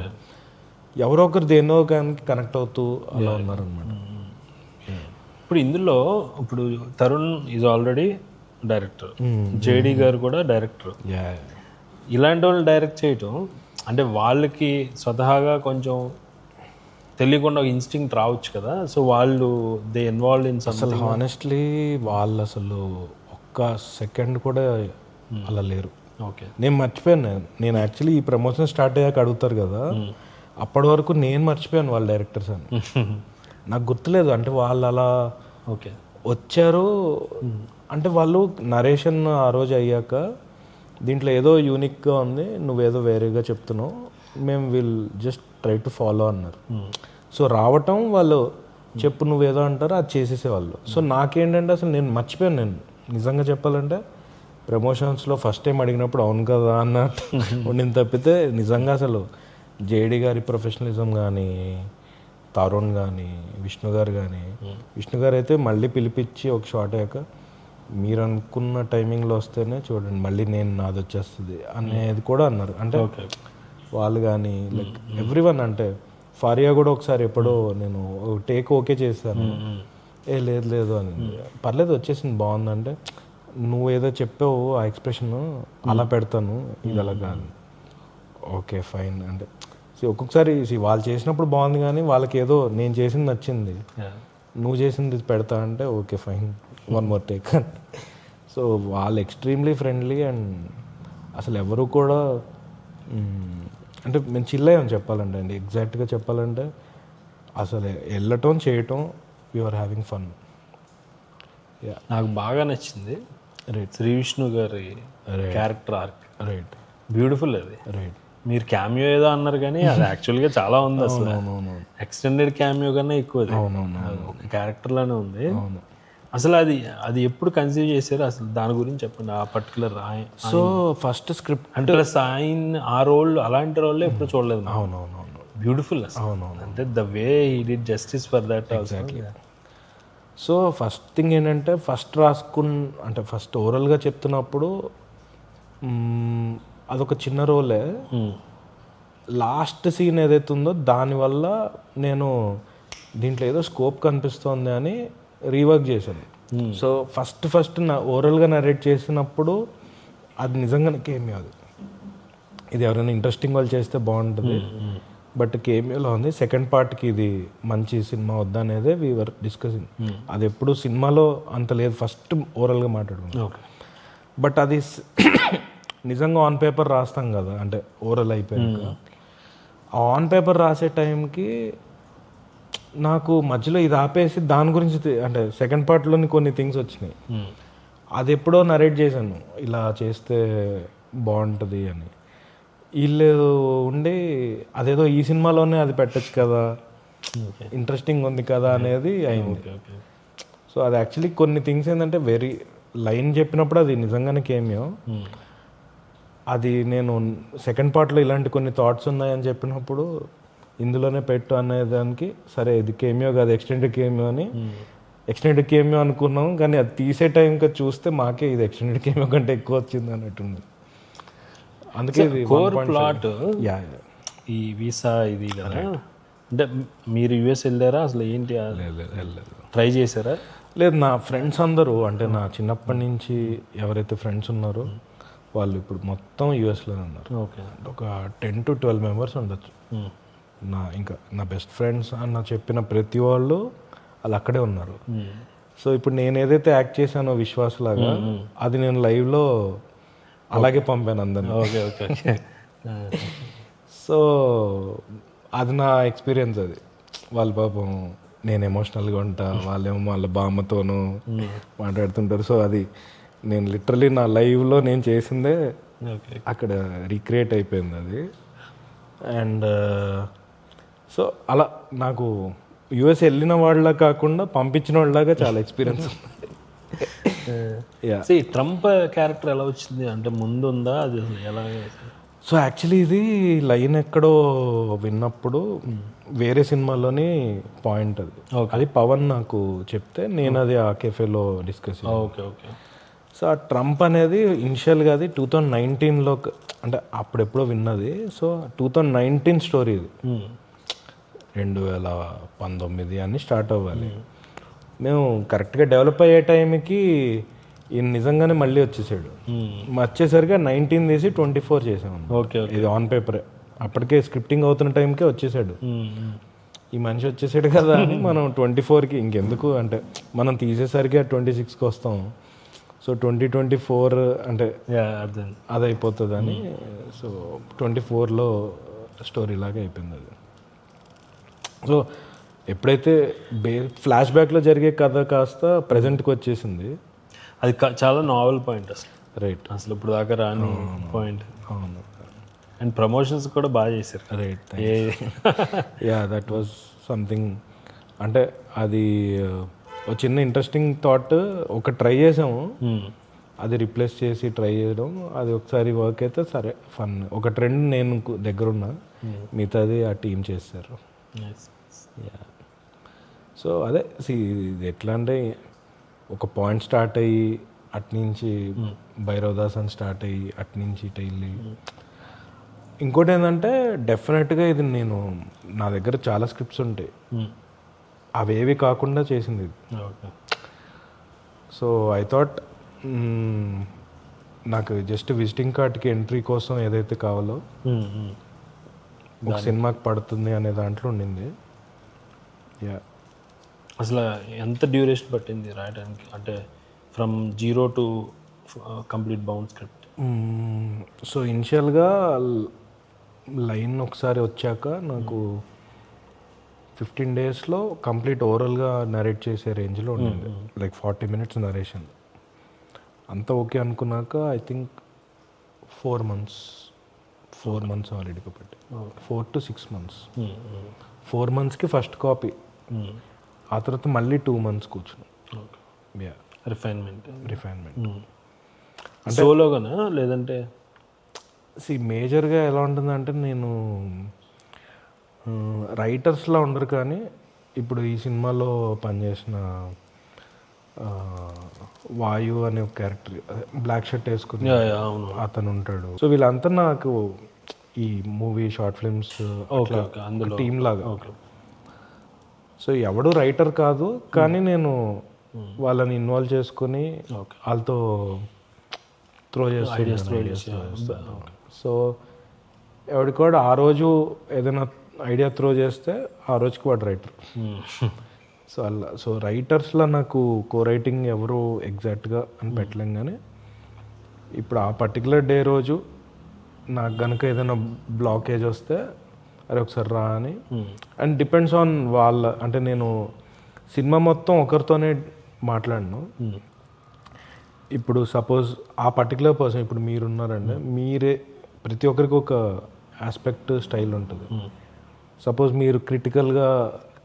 ఎవరో ఒకరు దేన్నో కానీ కనెక్ట్ అవుతూ అలా ఉన్నారు అనమాట. ఇప్పుడు ఇందులో ఇప్పుడు Tarun is already director, JD గారు కూడా డైరెక్టర్. ఇలాంటి వాళ్ళు డైరెక్ట్ చేయటం అంటే వాళ్ళకి స్వతహాగా కొంచెం తెలియకుండా ఒక ఇన్స్టింక్ట్ రావచ్చు కదా. సో వాళ్ళు దే ఇన్వాల్వ్ ఇన్ అసలు హానెస్ట్లీ వాళ్ళు అసలు ఒక్క సెకండ్ కూడా అలా లేరు. ఓకే, నేను మర్చిపోయాను. నేను యాక్చువల్లీ ఈ ప్రమోషన్ స్టార్ట్ అయ్యాక అడుగుతారు కదా, అప్పటి వరకు నేను మర్చిపోయాను వాళ్ళ డైరెక్టర్స్ అని. నాకు గుర్తులేదు. అంటే వాళ్ళు అలా ఓకే వచ్చారు అంటే వాళ్ళు నరేషన్ ఆ రోజు అయ్యాక దీంట్లో ఏదో యూనిక్గా ఉంది, నువ్వేదో వేరేగా చెప్తున్నావు, మేము will just try to follow అన్నారు. సో రావటం వాళ్ళు చెప్పు నువ్వేదో అంటారు అది చేసేసేవాళ్ళు. సో నాకేంటంటే అసలు నేను మర్చిపోయాను. నేను నిజంగా చెప్పాలంటే ప్రమోషన్స్లో ఫస్ట్ టైం అడిగినప్పుడు అవును కదా అన్నట్టు ఉండింది తప్పితే నిజంగా అసలు జేడి గారి ప్రొఫెషనలిజం కానీ, తరుణ్ కానీ, విష్ణు గారు కానీ, విష్ణు గారు అయితే మళ్ళీ పిలిపించి ఒక షాట్ అయ్యాక మీరు అనుకున్న టైమింగ్లో వస్తేనే చూడండి మళ్ళీ నేను నాది వచ్చేస్తుంది అనేది కూడా అన్నారు. అంటే వాళ్ళు కానీ లైక్ ఎవ్రీవన్. అంటే ఫారియా కూడా ఒకసారి ఎప్పుడో నేను టేక్ ఓకే చేశాను, లేదు లేదు అని, పర్లేదు వచ్చేసింది బాగుందంటే నువ్వేదో చెప్పావు ఆ ఎక్స్ప్రెషన్ అలా పెడతాను ఇది అలా కాదు, ఓకే ఫైన్ అంటే ఒక్కొక్కసారి వాళ్ళు చేసినప్పుడు బాగుంది కానీ వాళ్ళకి ఏదో నేను చేసింది నచ్చింది, నువ్వు చేసింది పెడతా అంటే okay fine one more take. So వాళ్ళు ఎక్స్ట్రీమ్లీ ఫ్రెండ్లీ అండ్ అసలు ఎవరు కూడా అంటే మేము చిల్ అయ్యాం చెప్పాలంటే అండి. ఎగ్జాక్ట్గా చెప్పాలంటే అసలు వెళ్ళటం చేయటం యూఆర్ హ్యావింగ్ ఫన్. నాకు బాగా నచ్చింది రైట్ శ్రీ విష్ణు గారి క్యారెక్టర్ ఆర్క్. రైట్, బ్యూటిఫుల్ అది. రైట్. మీరు క్యామియో ఏదో అన్నారు కానీ అది యాక్చువల్గా చాలా ఉంది. అసలు ఎక్స్టెండెడ్ క్యామియో కన్నా ఎక్కువ ఒక క్యారెక్టర్లోనే ఉంది. అసలు అది ఎప్పుడు కన్సీవ్ చేశారు అసలు దాని గురించి చెప్పండి. ఆ పర్టికులర్ సో ఫస్ట్ స్క్రిప్ట్ అంటే ప్లస్ ఆయన ఆ రోల్ అలాంటి రోల్ ఎప్పుడు చూడలేదు. అవునవునవును, బ్యూటిఫుల్ అసలు. అంటే the way he did justice for that. Exactly. So first thing ఏంటంటే ఫస్ట్ అంటే ఫస్ట్ ఓరల్గా చెప్తున్నప్పుడు అదొక చిన్న రోలే. లాస్ట్ సీన్ ఏదైతే ఉందో దానివల్ల నేను దీంట్లో ఏదో స్కోప్ కనిపిస్తోంది అని రీవర్క్ చేశాను. సో ఫస్ట్ నా ఓరల్గా నరేట్ చేసినప్పుడు అది నిజంగానే కేమియో, అది ఇది ఎవరైనా ఇంట్రెస్టింగ్ వాళ్ళు చేస్తే బాగుంటుంది, బట్ కేమియోలో ఉంది. సెకండ్ పార్ట్కి ఇది మంచి సినిమా వద్దా అనేది వీఆర్ డిస్కసింగ్. అది ఎప్పుడు సినిమాలో అంత లేదు, ఫస్ట్ ఓరల్గా మాట్లాడుకున్నాం. బట్ అది నిజంగా ఆన్ పేపర్ రాస్తాం కదా, అంటే ఓరల్ అయిపోయాక ఆ ఆన్ పేపర్ రాసే టైంకి నాకు మధ్యలో ఇది ఆపేసి దాని గురించి అంటే సెకండ్ పార్ట్లోని కొన్ని థింగ్స్ వచ్చినాయి. అది ఎప్పుడో నరేట్ చేశాను ఇలా చేస్తే బాగుంటుంది అని. వీళ్ళు ఉండి అదేదో ఈ సినిమాలోనే అది పెట్టచ్చు కదా, ఇంట్రెస్టింగ్ ఉంది కదా అనేది అయింది. సో అది యాక్చువల్లీ కొన్ని థింగ్స్ ఏంటంటే వెరీ లైన్ చెప్పినప్పుడు అది నిజంగానే కేమియో. అది నేను సెకండ్ పార్ట్లో ఇలాంటి కొన్ని థాట్స్ ఉన్నాయని చెప్పినప్పుడు ఇందులోనే పెట్టు అనేదానికి సరే ఇది కేమియో కాదు ఎక్స్టెండెడ్ కేమియో అని ఎక్స్టెండెడ్ కేమియో అనుకున్నాం. కానీ అది తీసే టైంకి చూస్తే మాకే ఇది ఎక్స్టెండెడ్ కేమియో కంటే ఎక్కువ వచ్చింది అన్నట్టుంది. అందుకే కోర్ ప్లాట్ ఈ వీసా ఇది కదా. అంటే మీరు యుఎస్ వెళ్ళారా అసలు ఏంటి ట్రై చేశారా? లేదు, నా ఫ్రెండ్స్ అందరూ అంటే నా చిన్నప్పటి నుంచి ఎవరైతే ఫ్రెండ్స్ ఉన్నారో వాళ్ళు ఇప్పుడు మొత్తం యూఎస్లోనే ఉన్నారు. ఓకే, ఒక 10 to 12 మెంబర్స్ ఉండొచ్చు. ఇంకా నా బెస్ట్ ఫ్రెండ్స్ అన్న చెప్పిన ప్రతి వాళ్ళు అక్కడే ఉన్నారు. సో ఇప్పుడు నేను ఏదైతే యాక్ట్ చేశానో విశ్వాస్ లాగా అది నేను లైవ్లో అలాగే పంపాను అందరిని. Okay okay okay. సో అది నా ఎక్స్పీరియన్స్. అది వాళ్ళ పాపం నేను ఎమోషనల్గా ఉంటా, వాళ్ళేమో వాళ్ళ బామ్మతోనూ మాట్లాడుతుంటారు. సో అది నేను లిటరలీ నా లైవ్లో నేను చేసిందే అక్కడ రీక్రియేట్ అయిపోయింది అది. అండ్ సో అలా నాకు యుఎస్ వెళ్ళిన వాళ్ళ కాకుండా పంపించిన వాళ్ళలాగా చాలా ఎక్స్పీరియన్స్ ఉంది. ట్రంప్ క్యారెక్టర్ ఎలా వచ్చింది అంటే ముందు ఉందా అది ఎలా? సో యాక్చువల్లీ ఇది లైన్ ఎక్కడో విన్నప్పుడు వేరే సినిమాలోని పాయింట్ అది. అది పవన్ నాకు చెప్తే నేను అది ఆ కెఫేలో డిస్కస్. Okay okay. సో ఆ ట్రంప్ అనేది ఇనిషియల్గా అది 2019లో అంటే అప్పుడెప్పుడో విన్నది. సో 2019 స్టోరీ ఇది, 2019 అని స్టార్ట్ అవ్వాలి. మేము కరెక్ట్గా డెవలప్ అయ్యే టైంకి ఈయన నిజంగానే మళ్ళీ వచ్చేసాడు. వచ్చేసరికి 19 తీసి 24 చేసాము. ఓకే. ఇది ఆన్ పేపరే. అప్పటికే స్క్రిప్టింగ్ అవుతున్న టైంకే వచ్చేసాడు. ఈ మనిషి వచ్చేసాడు కదా అని మనం 24కి ఇంకెందుకు అంటే మనం తీసేసరికి 26కి వస్తాం. సో 2024 అంటే అది అయిపోతుందని సో 24లో స్టోరీ లాగా అయిపోయింది అది. సో ఎప్పుడైతే ఫ్లాష్ బ్యాక్లో జరిగే కథ కాస్త ప్రజెంట్కి వచ్చేసింది, అది చాలా నావెల్ పాయింట్ అసలు. రైట్. అసలు ఇప్పుడు దాకా రాని పాయింట్. అవును. అండ్ ప్రమోషన్స్ కూడా బాగా చేశారు. Right. Yeah that was something. అంటే అది ఒక చిన్న ఇంట్రెస్టింగ్ థాట్. ఒక ట్రై చేసాము, అది రిప్లేస్ చేసి ట్రై చేయడం. అది ఒకసారి వర్క్ అయితే సరే ఫన్. ఒక ట్రెండ్ నేను దగ్గరున్నా, మిగతాది ఆ టీం చేస్తారు. యా. సో అదే ఇది ఎట్లా అంటే ఒక పాయింట్ స్టార్ట్ అయ్యి అట్నుంచి భైరవదాస్ అని స్టార్ట్ అయ్యి అట్నుంచి ఇటు వెళ్ళి ఇంకోటి ఏంటంటే డెఫినెట్గా ఇది నేను నా దగ్గర చాలా స్క్రిప్ట్స్ ఉంటాయి, అవేవి కాకుండా చేసింది ఇది. సో ఐ థాట్ నాకు జస్ట్ విజిటింగ్ కార్డ్కి ఎంట్రీ కోసం ఏదైతే కావాలో ఒక సినిమాకి పడుతుంది అనే దాంట్లో ఉండింది. యా. అసలు ఎంత డ్యూరేషన్ పట్టింది రాయడానికి అంటే from 0 to complete bound script? So ఇనిషియల్గా లైన్ ఒకసారి వచ్చాక నాకు 15 daysలో కంప్లీట్ ఓవరాల్గా నరేట్ చేసే రేంజ్లో ఉండింది. లైక్ 40 minutes నరేషన్ అంతా ఓకే అనుకున్నాక ఐ థింక్ 4 months ఆల్రెడీగా పట్టి 4 to 6 months. 4 monthsకి ఫస్ట్ కాపీ, ఆ తర్వాత మళ్ళీ 2 months కూర్చున్నాం. యా. రిఫైన్మెంట్ సోలోగానా లేదంటే? మేజర్గా ఎలా ఉంటుందంటే నేను రైటర్స్లా ఉండరు, కానీ ఇప్పుడు ఈ సినిమాలో పనిచేసిన వాయు అనే ఒక క్యారెక్టర్ బ్లాక్ షర్ట్ వేసుకుని అతను ఉంటాడు. సో వీళ్ళంతా నాకు ఈ మూవీ షార్ట్ ఫిల్మ్స్ టీమ్ లాగా. సో ఎవడు రైటర్ కాదు, కానీ నేను వాళ్ళని ఇన్వాల్వ్ చేసుకొని వాళ్ళతో త్రో చేస్తాను. సో ఎవడికి వాడు ఆ రోజు ఏదైనా ఐడియా త్రో చేస్తే ఆ రోజుకి వాడు రైటర్. సో అలా సో రైటర్స్లో నాకు కో రైటింగ్ ఎవరు ఎగ్జాక్ట్గా అని పెట్టలేం, కానీ ఇప్పుడు ఆ పర్టికులర్ డే రోజు నాకు కనుక ఏదైనా బ్లాకేజ్ వస్తే అరే ఒకసారి రా అని. అండ్ డిపెండ్స్ ఆన్ వాళ్ళ అంటే నేను సినిమా మొత్తం ఒకరితోనే మాట్లాడను. ఇప్పుడు సపోజ్ ఆ పర్టికులర్ పర్సన్ ఇప్పుడు మీరున్నారంటే మీరే ప్రతి ఒక్కరికి ఒక ఆస్పెక్ట్ స్టైల్ ఉంటుంది. సపోజ్ మీరు క్రిటికల్గా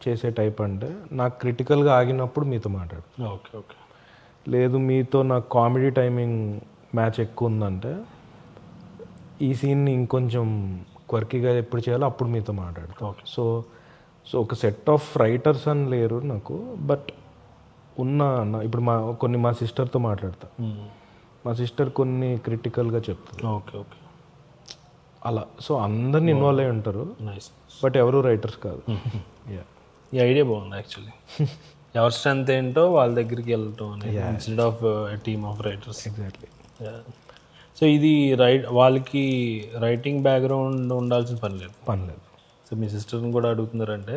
చేసే టైప్ అంటే నాకు క్రిటికల్గా ఆగినప్పుడు మీతో మాట్లాడు. Okay okay. లేదు మీతో నాకు కామెడీ టైమింగ్ మ్యాచ్ ఎక్కువ ఉందంటే ఈ సీన్ని ఇంకొంచెం క్వర్కీగా ఎప్పుడు చేయాలో అప్పుడు మీతో మాట్లాడు. ఓకే. సో ఒక సెట్ ఆఫ్ రైటర్స్ అని లేరు నాకు, బట్ ఇప్పుడు మా సిస్టర్తో మాట్లాడతా, మా సిస్టర్ కొన్ని క్రిటికల్గా చెప్తుంది. Okay okay. అలా సో అందరిని ఇన్వాల్వ్ అయి ఉంటారు, బట్ ఎవరు రైటర్స్ కాదు. ఈ ఐడియా బాగుంది యాక్చువల్లీ. ఎవరి స్ట్రెంత్ ఏంటో వాళ్ళ దగ్గరికి వెళ్ళటం అనేది instead of team of writers. Exactly. So ఇది వాళ్ళకి రైటింగ్ బ్యాక్గ్రౌండ్ ఉండాల్సిన పని లేదు. పని లేదు. సో మీ సిస్టర్ని కూడా అడుగుతున్నారంటే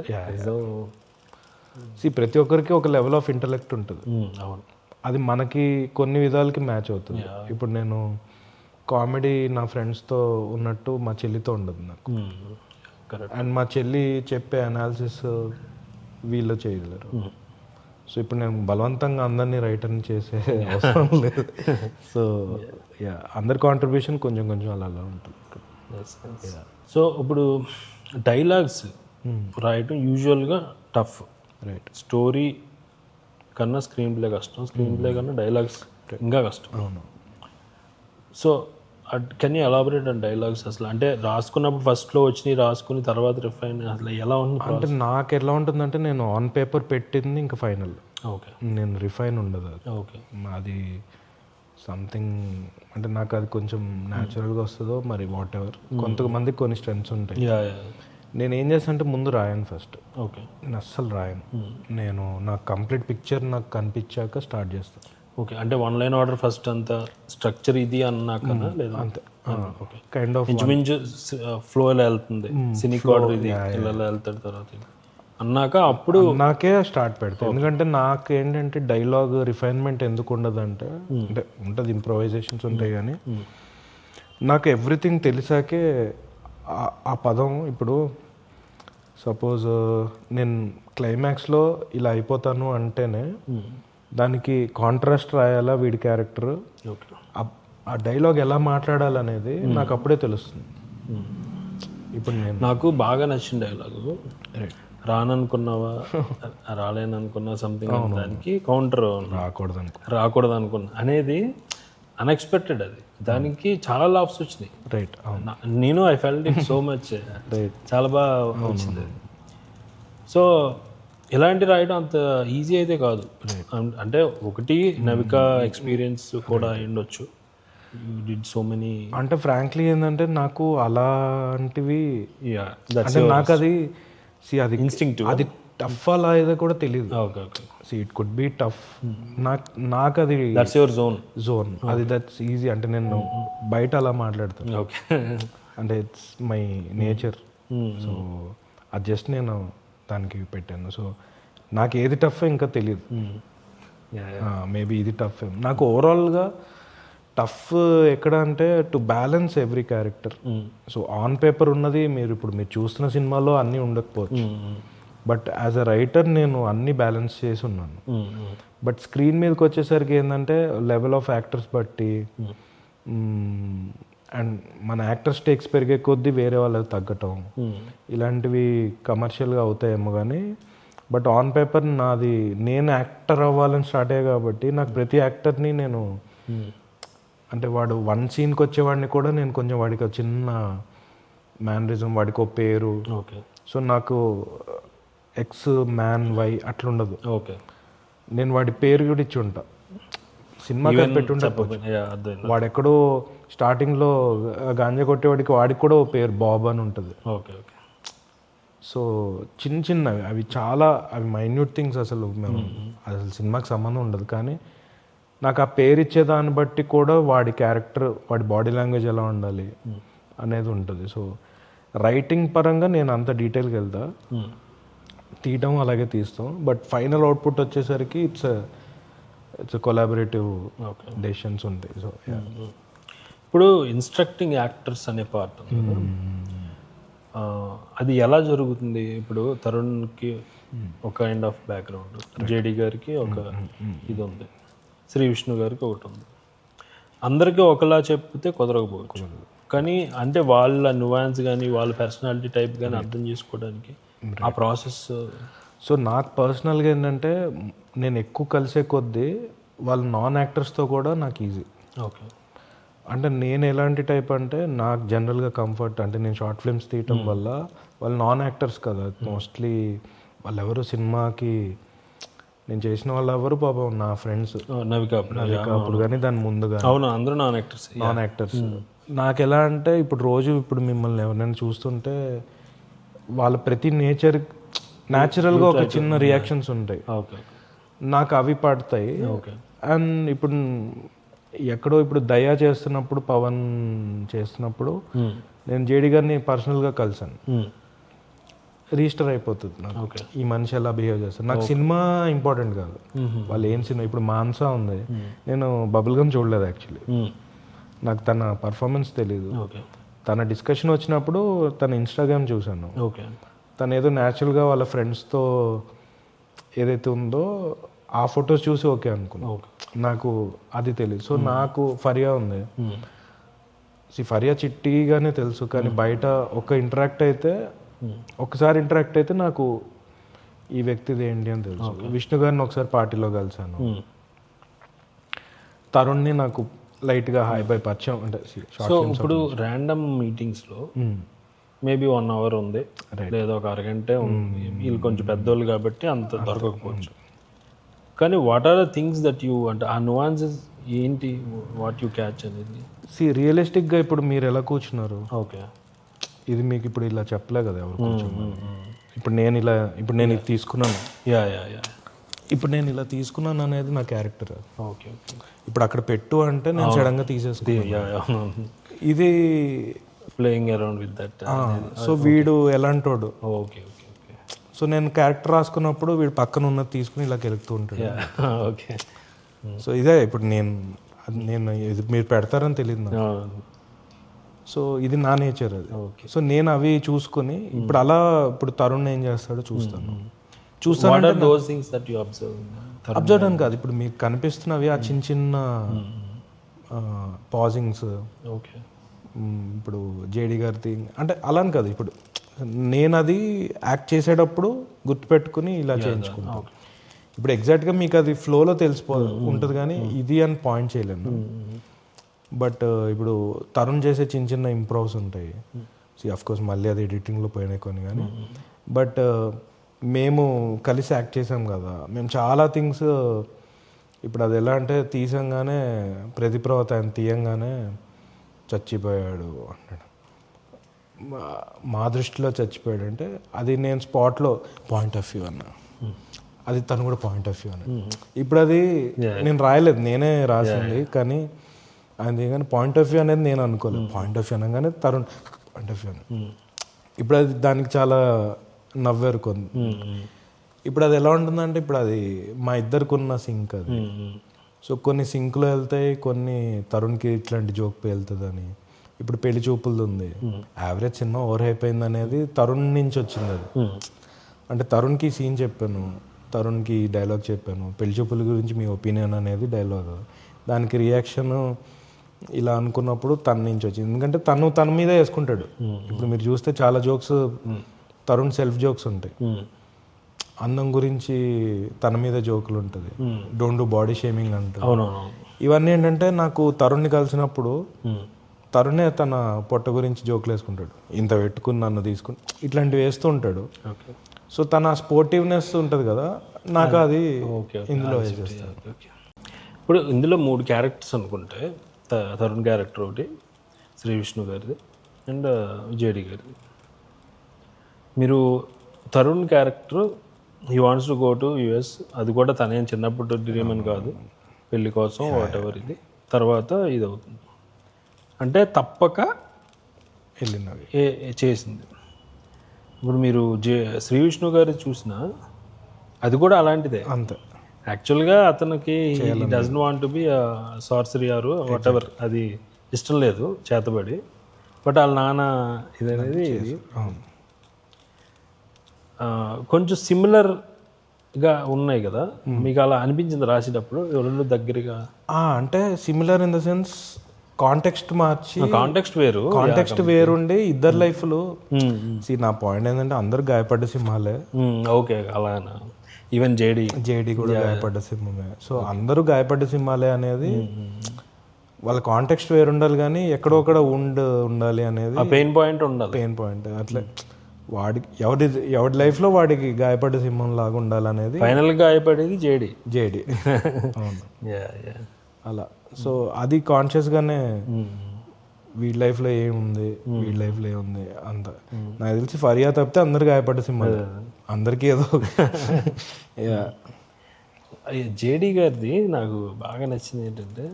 ప్రతి ఒక్కరికి ఒక లెవెల్ ఆఫ్ ఇంటలెక్ట్ ఉంటుంది, అవును. అది మనకి కొన్ని విధాలకి మ్యాచ్ అవుతుంది. ఇప్పుడు నేను కామెడీ నా ఫ్రెండ్స్తో ఉన్నట్టు మా చెల్లితో ఉండదు నాకు. కరెక్ట్. అండ్ మా చెల్లి చెప్పే అనాలిసిస్ వీళ్ళు చేయలేరు. సో ఇప్పుడు నేను బలవంతంగా అందరినీ రైటర్ని చేసే అవసరం లేదు. సో అందరి కాంట్రిబ్యూషన్ కొంచెం కొంచెం అలా ఉంటుంది. సో ఇప్పుడు డైలాగ్స్ రాయటం యూజువల్గా టఫ్. రైట్. స్టోరీ కన్నా స్క్రీన్ ప్లే కష్టం, స్క్రీన్ ప్లే కన్నా డైలాగ్స్ ఇంకా కష్టం. అవును. So can you elaborate and dialogues అసలు అంటే రాసుకున్నప్పుడు ఫస్ట్లో వచ్చినాయి రాసుకుని తర్వాత రిఫైన్ అసలు ఎలా ఉంది? అంటే నాకు ఎలా ఉంటుందంటే నేను ఆన్ పేపర్ పెట్టింది ఇంకా ఫైనల్. ఓకే. నేను రిఫైన్ ఉండదు అది. ఓకే. అది సంథింగ్ అంటే నాకు అది కొంచెం న్యాచురల్గా వస్తుందో మరి వాట్ ఎవర్. కొంతమందికి కొన్ని స్ట్రెంత్స్ ఉంటాయి. నేను ఏం చేస్తాను అంటే ముందు రాయను ఫస్ట్. ఓకే. నేను అస్సలు రాయను. నేను నాకు కంప్లీట్ పిక్చర్ నాకు కనిపించాక స్టార్ట్ చేస్తాను. ఓకే. అంటే వన్ లైన్ ఆర్డర్ ఫస్ట్ అంతా స్ట్రక్చర్ ఇది అన్నాకన్నా లేదా? అంతే. ఓకే. కైండ్ ఆఫ్ ఇంచుమించు ఫ్లో ఎలా వెళ్తుంది, సినిక్ ఆర్డర్ ఇది ఇలా వెళ్తాడు తర్వాత అన్నాక అప్పుడు నాకే స్టార్ట్ పెడతాను. ఎందుకంటే నాకు ఏంటంటే డైలాగ్ రిఫైన్మెంట్ ఎందుకు ఉండదు అంటే ఉంటుంది, ఇంప్రొవైజేషన్స్ ఉంటాయి కానీ నాకు ఎవ్రీథింగ్ తెలిసాకే ఆ పదం ఇప్పుడు సపోజ్ నేను క్లైమాక్స్లో ఇలా అయిపోతాను అంటేనే దానికి కాంట్రాస్ట్ రాయాలా వీడి క్యారెక్టర్, ఆ డైలాగ్ ఎలా మాట్లాడాలనేది నాకు అప్పుడే తెలుస్తుంది. ఇప్పుడు నేను నాకు బాగా నచ్చిన డైలాగు రాననుకున్నావా రాలేననుకున్నా సంథింగ్ దానికి కౌంటర్ రాకూడదు అనుకున్నా అనేది అన్ఎక్స్పెక్టెడ్. అది దానికి చాలా లాఫ్స్ వచ్చినాయి. రైట్. నేను I felt it so much. చాలా బాగా వచ్చింది అది. సో ఇలాంటి రాయడం అంత ఈజీ అయితే కాదు. అంటే ఒకటి నవిక ఎక్స్పీరియన్స్ కూడా ఉండొచ్చు. You did so many. అంటే ఫ్రాంక్లీ ఏంటంటే నాకు అలాంటివి అంటే నాకు అది అది ఇన్స్టింక్టివ్, అది టఫ్ అలా ఏదో కూడా తెలియదు. Okay. Okay. It could be tough. నాకు అది దట్స్ యువర్ జోన్. అది దట్స్ ఈజీ. అంటే నేను బయట అలా మాట్లాడతాను. ఓకే. అంటే ఇట్స్ మై నేచర్. సో అది జస్ట్ నేను దానికి పెట్టాను. సో నాకు ఏది టఫ్ ఇంకా తెలియదు. మేబీ ఇది టఫ్. నాకు ఓవరాల్గా టఫ్ ఎక్కడ అంటే to balance every character. So on paper ఉన్నది మీరు చూస్తున్న సినిమాలో అన్నీ ఉండకపోవచ్చు, బట్ యాజ్ అ రైటర్ నేను అన్నీ బ్యాలెన్స్ చేసి ఉన్నాను. బట్ స్క్రీన్ మీదకి వచ్చేసరికి ఏంటంటే లెవెల్ ఆఫ్ యాక్టర్స్ బట్టి అండ్ మన యాక్టర్ స్టేక్స్ పెరిగే కొద్దీ వేరే వాళ్ళకి తగ్గటం ఇలాంటివి కమర్షియల్గా అవుతాయేమో కానీ బట్ ఆన్ పేపర్ నాది నేను యాక్టర్ అవ్వాలని స్టార్ట్ అయ్యా కాబట్టి నాకు ప్రతి యాక్టర్ని నేను అంటే వాడు వన్ సీన్కి వచ్చేవాడిని కూడా నేను కొంచెం వాడికి ఒక చిన్న మ్యానరిజం, వాడికి ఒక పేరు. ఓకే. సో నాకు ఎక్స్ మ్యాన్ వై అట్లా ఉండదు. ఓకే. నేను వాడి పేరు కూడా ఇచ్చి ఉంటా. సినిమా పెట్టుండకపోవచ్చు. వాడెక్కడో స్టార్టింగ్లో గాంజా కొట్టేవాడికి వాడికి కూడా ఓ పేరు బాబ్ అని ఉంటుంది. ఓకే. ఓకే. సో చిన్న చిన్నవి అవి చాలా అవి మైన్యూట్ థింగ్స్ అసలు అసలు సినిమాకి సంబంధం ఉండదు. కానీ నాకు ఆ పేరు ఇచ్చే దాన్ని బట్టి కూడా వాడి క్యారెక్టర్, వాడి బాడీ లాంగ్వేజ్ ఎలా ఉండాలి అనేది ఉంటుంది. సో రైటింగ్ పరంగా నేను అంత డీటెయిల్గా వెళ్తా, తీయటం అలాగే తీస్తాం. బట్ ఫైనల్ అవుట్పుట్ వచ్చేసరికి ఇట్స్ కొలాబరేటివ్ డెసిషన్స్ ఉంటాయి. సో ఇప్పుడు ఇన్స్ట్రక్టింగ్ యాక్టర్స్ అనే పార్ట్ అది ఎలా జరుగుతుంది? ఇప్పుడు తరుణ్కి ఒక కైండ్ ఆఫ్ బ్యాక్గ్రౌండ్, జేడి గారికి ఒక ఇది ఉంది, శ్రీ విష్ణు గారికి ఒకటి ఉంది. అందరికీ ఒకలా చెప్తే కుదరకపోవచ్చు, కానీ అంటే వాళ్ళ నువాన్స్ కానీ వాళ్ళ పర్సనాలిటీ టైప్ కానీ అర్థం చేసుకోవడానికి ఆ ప్రాసెస్. సో నాకు పర్సనల్గా ఏంటంటే నేను ఎక్కువ కలిసే కొద్దీ వాళ్ళ నాన్ యాక్టర్స్తో కూడా నాకు ఈజీ. ఓకే. అంటే నేను ఎలాంటి టైప్ అంటే నాకు జనరల్గా కంఫర్ట్ అంటే నేను షార్ట్ ఫిల్మ్స్ తీయటం వల్ల వాళ్ళు నాన్ యాక్టర్స్ కదా మోస్ట్లీ. వాళ్ళు ఎవరు సినిమాకి నేను చేసిన వాళ్ళు ఎవరు పాపం నా ఫ్రెండ్స్ నవిక అప్పుడు కానీ దాని ముందుగా అందరూ నాన్ యాక్టర్స్. నాకు ఎలా అంటే ఇప్పుడు రోజు మిమ్మల్ని ఎవరైనా చూస్తుంటే వాళ్ళ ప్రతి న్యాచురల్గా ఒక చిన్న రియాక్షన్స్ ఉంటాయి, నాకు అవి పడతాయి. అండ్ ఇప్పుడు ఎక్కడో ఇప్పుడు దయా చేస్తున్నప్పుడు, పవన్ చేస్తున్నప్పుడు నేను జేడి గారిని పర్సనల్గా కలిసాను. రిజిస్టర్ అయిపోతుంది నాకు. ఓకే. ఈ మనిషి ఎలా బిహేవ్ చేస్తారు. నాకు సినిమా ఇంపార్టెంట్ కాదు, వాళ్ళు ఏం సినిమా. ఇప్పుడు మాన్సా ఉంది, నేను బబుల్ గమ్ చూడలేదు యాక్చువల్లీ, నాకు తన పర్ఫార్మెన్స్ తెలీదు. ఓకే. తన డిస్కషన్ వచ్చినప్పుడు తన ఇన్స్టాగ్రామ్ చూశాను. ఓకే. తను ఏదో న్యాచురల్గా వాళ్ళ ఫ్రెండ్స్తో ఏదైతే ఉందో ఆ ఫొటోస్ చూసి ఓకే అనుకున్నాను. నాకు అది తెలియదు. సో నాకు ఫరియా ఉంది, ఫరియా చిట్టిగానే తెలుసు, కానీ బయట ఇంటరాక్ట్ అయితే ఒకసారి ఇంటరాక్ట్ అయితే నాకు ఈ వ్యక్తిది ఏంటి అని తెలుసు. విష్ణు గారిని ఒకసారి పార్టీలో కలిసాను. తరుణ్ని నాకు లైట్గా హై బై పరిచయం అంటే. సో ఇప్పుడు ర్యాండమ్ మీటింగ్స్లో మేబీ 1 hour ఉంది, లేదా ఒక అరగంటే ఉంది, వీళ్ళు కొంచెం పెద్దోళ్ళు కాబట్టి అంత దొరకకపోవచ్చు. కానీ what are the things that you అంటే ఆ నువాన్సెస్ ఏంటి, వాట్ యూ క్యాచ్ అనేది? రియలిస్టిక్గా ఇప్పుడు మీరు ఎలా కూర్చున్నారు, ఓకే, ఇది మీకు ఇప్పుడు ఇలా చెప్పలే కదా ఎవరు కూర్చోమని. ఇప్పుడు నేను ఇది తీసుకున్నాను, ఇప్పుడు నేను ఇలా తీసుకున్నాను అనేది నా క్యారెక్టర్. ఓకే. ఇప్పుడు అక్కడ పెట్టు అంటే నేను సడన్గా తీసేసుకున్నాను. ఇది playing around with that. So వీడు ఎలాంటోడు, ఓకే. సో నేను క్యారెక్టర్ రాసుకున్నప్పుడు వీడు పక్కన ఉన్నది తీసుకుని ఇలా కెలుగుతూ ఉంటాడు. ఓకే. సో ఇదే ఇప్పుడు నేను ఇది మీరు పెడతారని తెలియదు నాకు. సో ఇది నా నేచర్ అది. సో నేను అవి చూసుకుని ఇప్పుడు తరుణ్ ఏం చేస్తాడో చూస్తాను. అబ్జర్వ్ అని కాదు, ఇప్పుడు మీకు కనిపిస్తున్నవి ఆ చిన్న చిన్న పాజింగ్స్. ఓకే. ఇప్పుడు జేడి గారి అంటే అలా అని కాదు, ఇప్పుడు నేను అది యాక్ట్ చేసేటప్పుడు గుర్తుపెట్టుకుని ఇలా చేయించుకుంటాను. ఇప్పుడు ఎగ్జాక్ట్గా మీకు అది ఫ్లోలో ఉంటుంది కానీ ఇది అని పాయింట్ చేయలేను. బట్ ఇప్పుడు తరుణ్ చేసే చిన్న చిన్న ఇంప్రూవ్స్ ఉంటాయి. అఫ్కోర్స్ మళ్ళీ అది ఎడిటింగ్లో పోయినాయి కొన్ని, కానీ బట్ మేము కలిసి యాక్ట్ చేసాం కదా, మేము చాలా థింగ్స్. ఇప్పుడు అది ఎలా అంటే తీసంగానే ప్రతిప్రవత ఆయన తీయంగానే చచ్చిపోయాడు అంటాడు, మా దృష్టిలో చచ్చిపోయాడు అంటే అది నేను స్పాట్లో పాయింట్ ఆఫ్ వ్యూ అన్నా, అది తను కూడా పాయింట్ ఆఫ్ వ్యూ అన్న. ఇప్పుడు అది నేను రాయలేదు, నేనే రాసింది, కానీ ఆయన కానీ పాయింట్ ఆఫ్ వ్యూ అనేది నేను అనుకోలేదు. పాయింట్ ఆఫ్ వ్యూ అనగానే తరుణ్ పాయింట్ ఆఫ్ వ్యూ అని. ఇప్పుడు అది దానికి చాలా నవ్వారు కొన్ని. ఇప్పుడు అది ఎలా ఉంటుందంటే ఇప్పుడు అది మా ఇద్దరికి ఉన్న సింక్ అది. సో కొన్ని సింక్లో వెళ్తాయి, కొన్ని తరుణ్కి ఇట్లాంటి జోక్ వెళ్తుందని. ఇప్పుడు పెళ్లి చూపులది ఉంది, యావరేజ్ సినిమా ఓవర్ అయిపోయింది అనేది తరుణ్ నుంచి వచ్చింది అది. అంటే తరుణ్కి సీన్ చెప్పాను, తరుణ్కి డైలాగ్ చెప్పాను, పెళ్లి చూపుల గురించి మీ ఒపీనియన్ అనేది డైలాగ్, దానికి రియాక్షన్ ఇలా అనుకున్నప్పుడు తన నుంచి వచ్చింది. ఎందుకంటే తన మీద వేసుకుంటాడు. ఇప్పుడు మీరు చూస్తే చాలా జోక్స్ తరుణ్ సెల్ఫ్ జోక్స్ ఉంటాయి. అందం గురించి తన మీద జోకులు ఉంటుంది, డోంట్ డూ బాడీ షేమింగ్ అంటారు. ఇవన్నీ ఏంటంటే నాకు తరుణ్ని కలిసినప్పుడు తరుణే తన పొట్ట గురించి జోకులు వేసుకుంటాడు, ఇంత పెట్టుకుని నన్ను తీసుకుని ఇట్లాంటివి వేస్తూ ఉంటాడు. సో తన స్పోర్టివ్నెస్ ఉంటుంది కదా, నాకు అది ఇందులో వేసేస్తాను. ఇప్పుడు ఇందులో 3 క్యారెక్టర్స్ అనుకుంటే, తరుణ్ క్యారెక్టర్ ఒకటి, శ్రీ విష్ణు గారిది అండ్ జేడి గారిది. మీరు Tarun character he wants to go to US, అది కూడా తనేం చిన్నప్పుడు డ్రీమ్ అని కాదు, పెళ్లి కోసం వాట్ ఎవర్, ఇది తర్వాత ఇది అవుతుంది అంటే తప్పక వెళ్ళినవి చేసింది. ఇప్పుడు మీరు శ్రీ విష్ణు గారి చూసినా అది కూడా అలాంటిదే అంతే. యాక్చువల్గా అతనికి doesn't want to be sorcery or whatever, అది ఇష్టం లేదు చేతబడి, బట్ వాళ్ళ నాన్న ఇదనేది కొంచెం సిమిలర్గా ఉన్నాయి కదా. మీకు అలా అనిపించింది రాసేటప్పుడు రెండు దగ్గరగా? అంటే similar in the sense context మార్చి, కాంటెక్స్ట్ వేరుండి ఇద్దరు లైఫ్లు. నా పాయింట్ ఏంటంటే అందరు గాయపడ్డ సింహాలే. ఓకే, అలానా. ఈవెన్ జేడి కూడా గాయపడ్డ సింహమే. సో అందరూ గాయపడ్డ సింహాలే అనేది వాళ్ళ కాంటెక్స్ట్ వేరు ఉండాలి, కానీ ఎక్కడొక్కడ ఉండాలి అనేది పెయిన్ పాయింట్ ఉండాలి. పెయిన్ పాయింట్ అట్లా వాడికి ఎవరి లైఫ్లో వాడికి గాయపడ్డ సింహం లాగా ఉండాలనేది. ఫైనల్ గాయపడేది జేడి. అవును, అలా. సో అది కాన్షియస్గానే వీడి లైఫ్లో ఏముంది, వీడి లైఫ్లో ఏముంది అంత. నాకు తెలిసి ఫరియా తప్పితే అందరు గాయపడ్డ సింహాలు, అందరికీ ఏదో. జేడి గారిది నాకు బాగా నచ్చింది ఏంటంటే